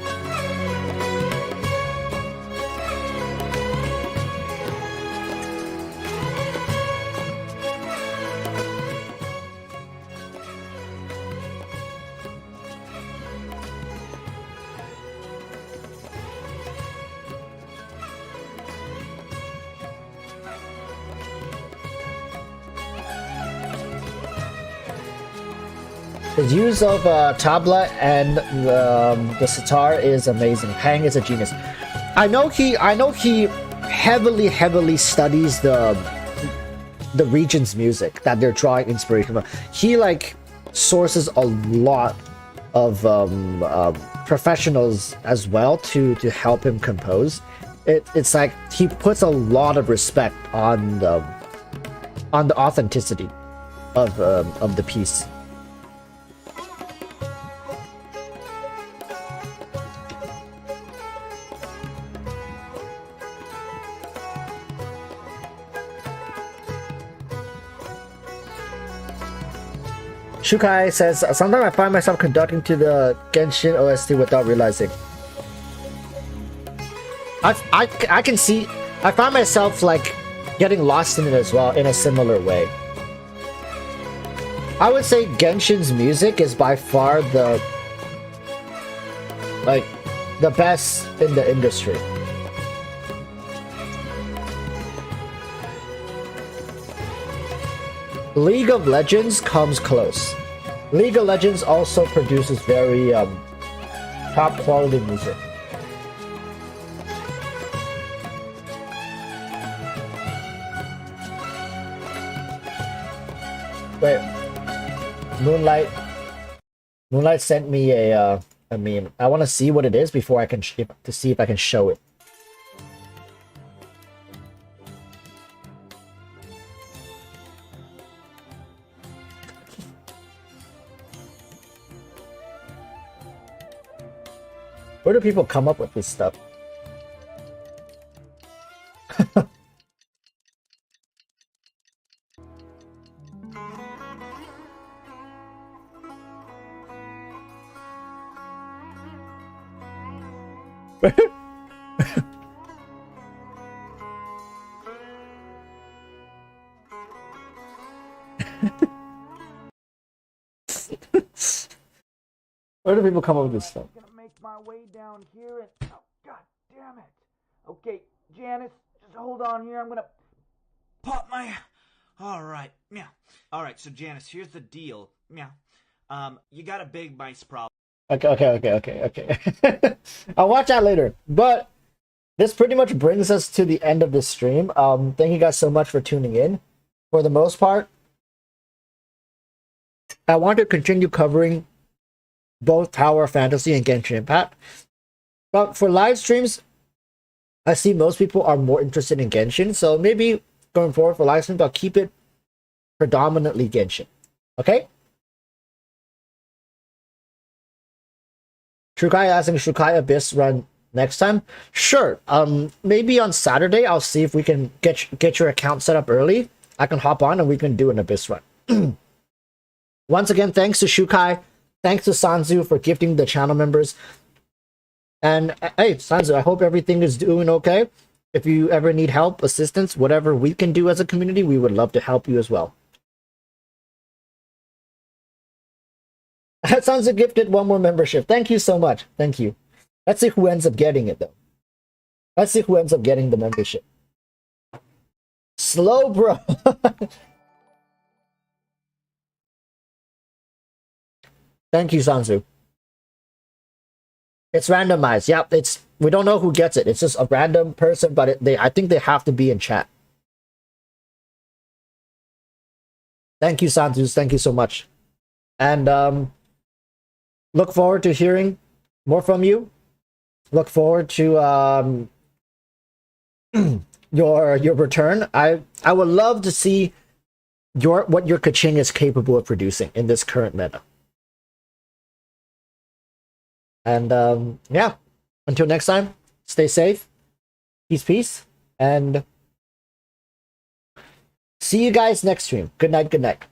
The use of tabla and the sitar is amazing. Pang is a genius. I know he heavily studies the region's music that they're drawing inspiration from. He like sources a lot of professionals as well to help him compose. It's like he puts a lot of respect on the authenticity of the piece. Shukai says, sometimes I find myself conducting to the Genshin OST without realizing. I can see, I find myself like getting lost in it as well in a similar way. I would say Genshin's music is by far the best in the industry. League of Legends comes close. League of Legends also produces very top quality music. Wait, Moonlight sent me a meme. I want to see what it is before I can to see if I can show it. Where do people come up with this stuff? Where do people come up with this stuff? I'm gonna make my way down here and oh god damn it. Okay, Janice, just hold on here. I'm gonna pop my alright, yeah. Alright, so Janice, here's the deal. Yeah. You got a big mice problem. Okay. I'll watch that later. But this pretty much brings us to the end of this stream. Thank you guys so much for tuning in. For the most part, I want to continue covering both Tower Fantasy and Genshin Impact. But for live streams, I see most people are more interested in Genshin. So maybe going forward for live streams, I'll keep it predominantly Genshin. Okay? Shukai asking, Shukai Abyss run next time? Sure. Maybe on Saturday, I'll see if we can get your account set up early. I can hop on and we can do an Abyss run. Once again, thanks to Shukai. Thanks to Sanzu for gifting the channel members. And hey, Sanzu, I hope everything is doing okay. If you ever need help, assistance, whatever we can do as a community, we would love to help you as well. Sanzu gifted one more membership. Thank you so much. Thank you. Let's see who ends up getting it, though. Let's see who ends up getting the membership. Slow, bro. Thank you, Sanzu. It's randomized. Yep, we don't know who gets it. It's just a random person, but I think they have to be in chat. Thank you, Sanzu. Thank you so much. And look forward to hearing more from you. Look forward to your return. I would love to see what your Kaching is capable of producing in this current meta. And yeah, until next time, stay safe, peace, and see you guys next stream. Good night.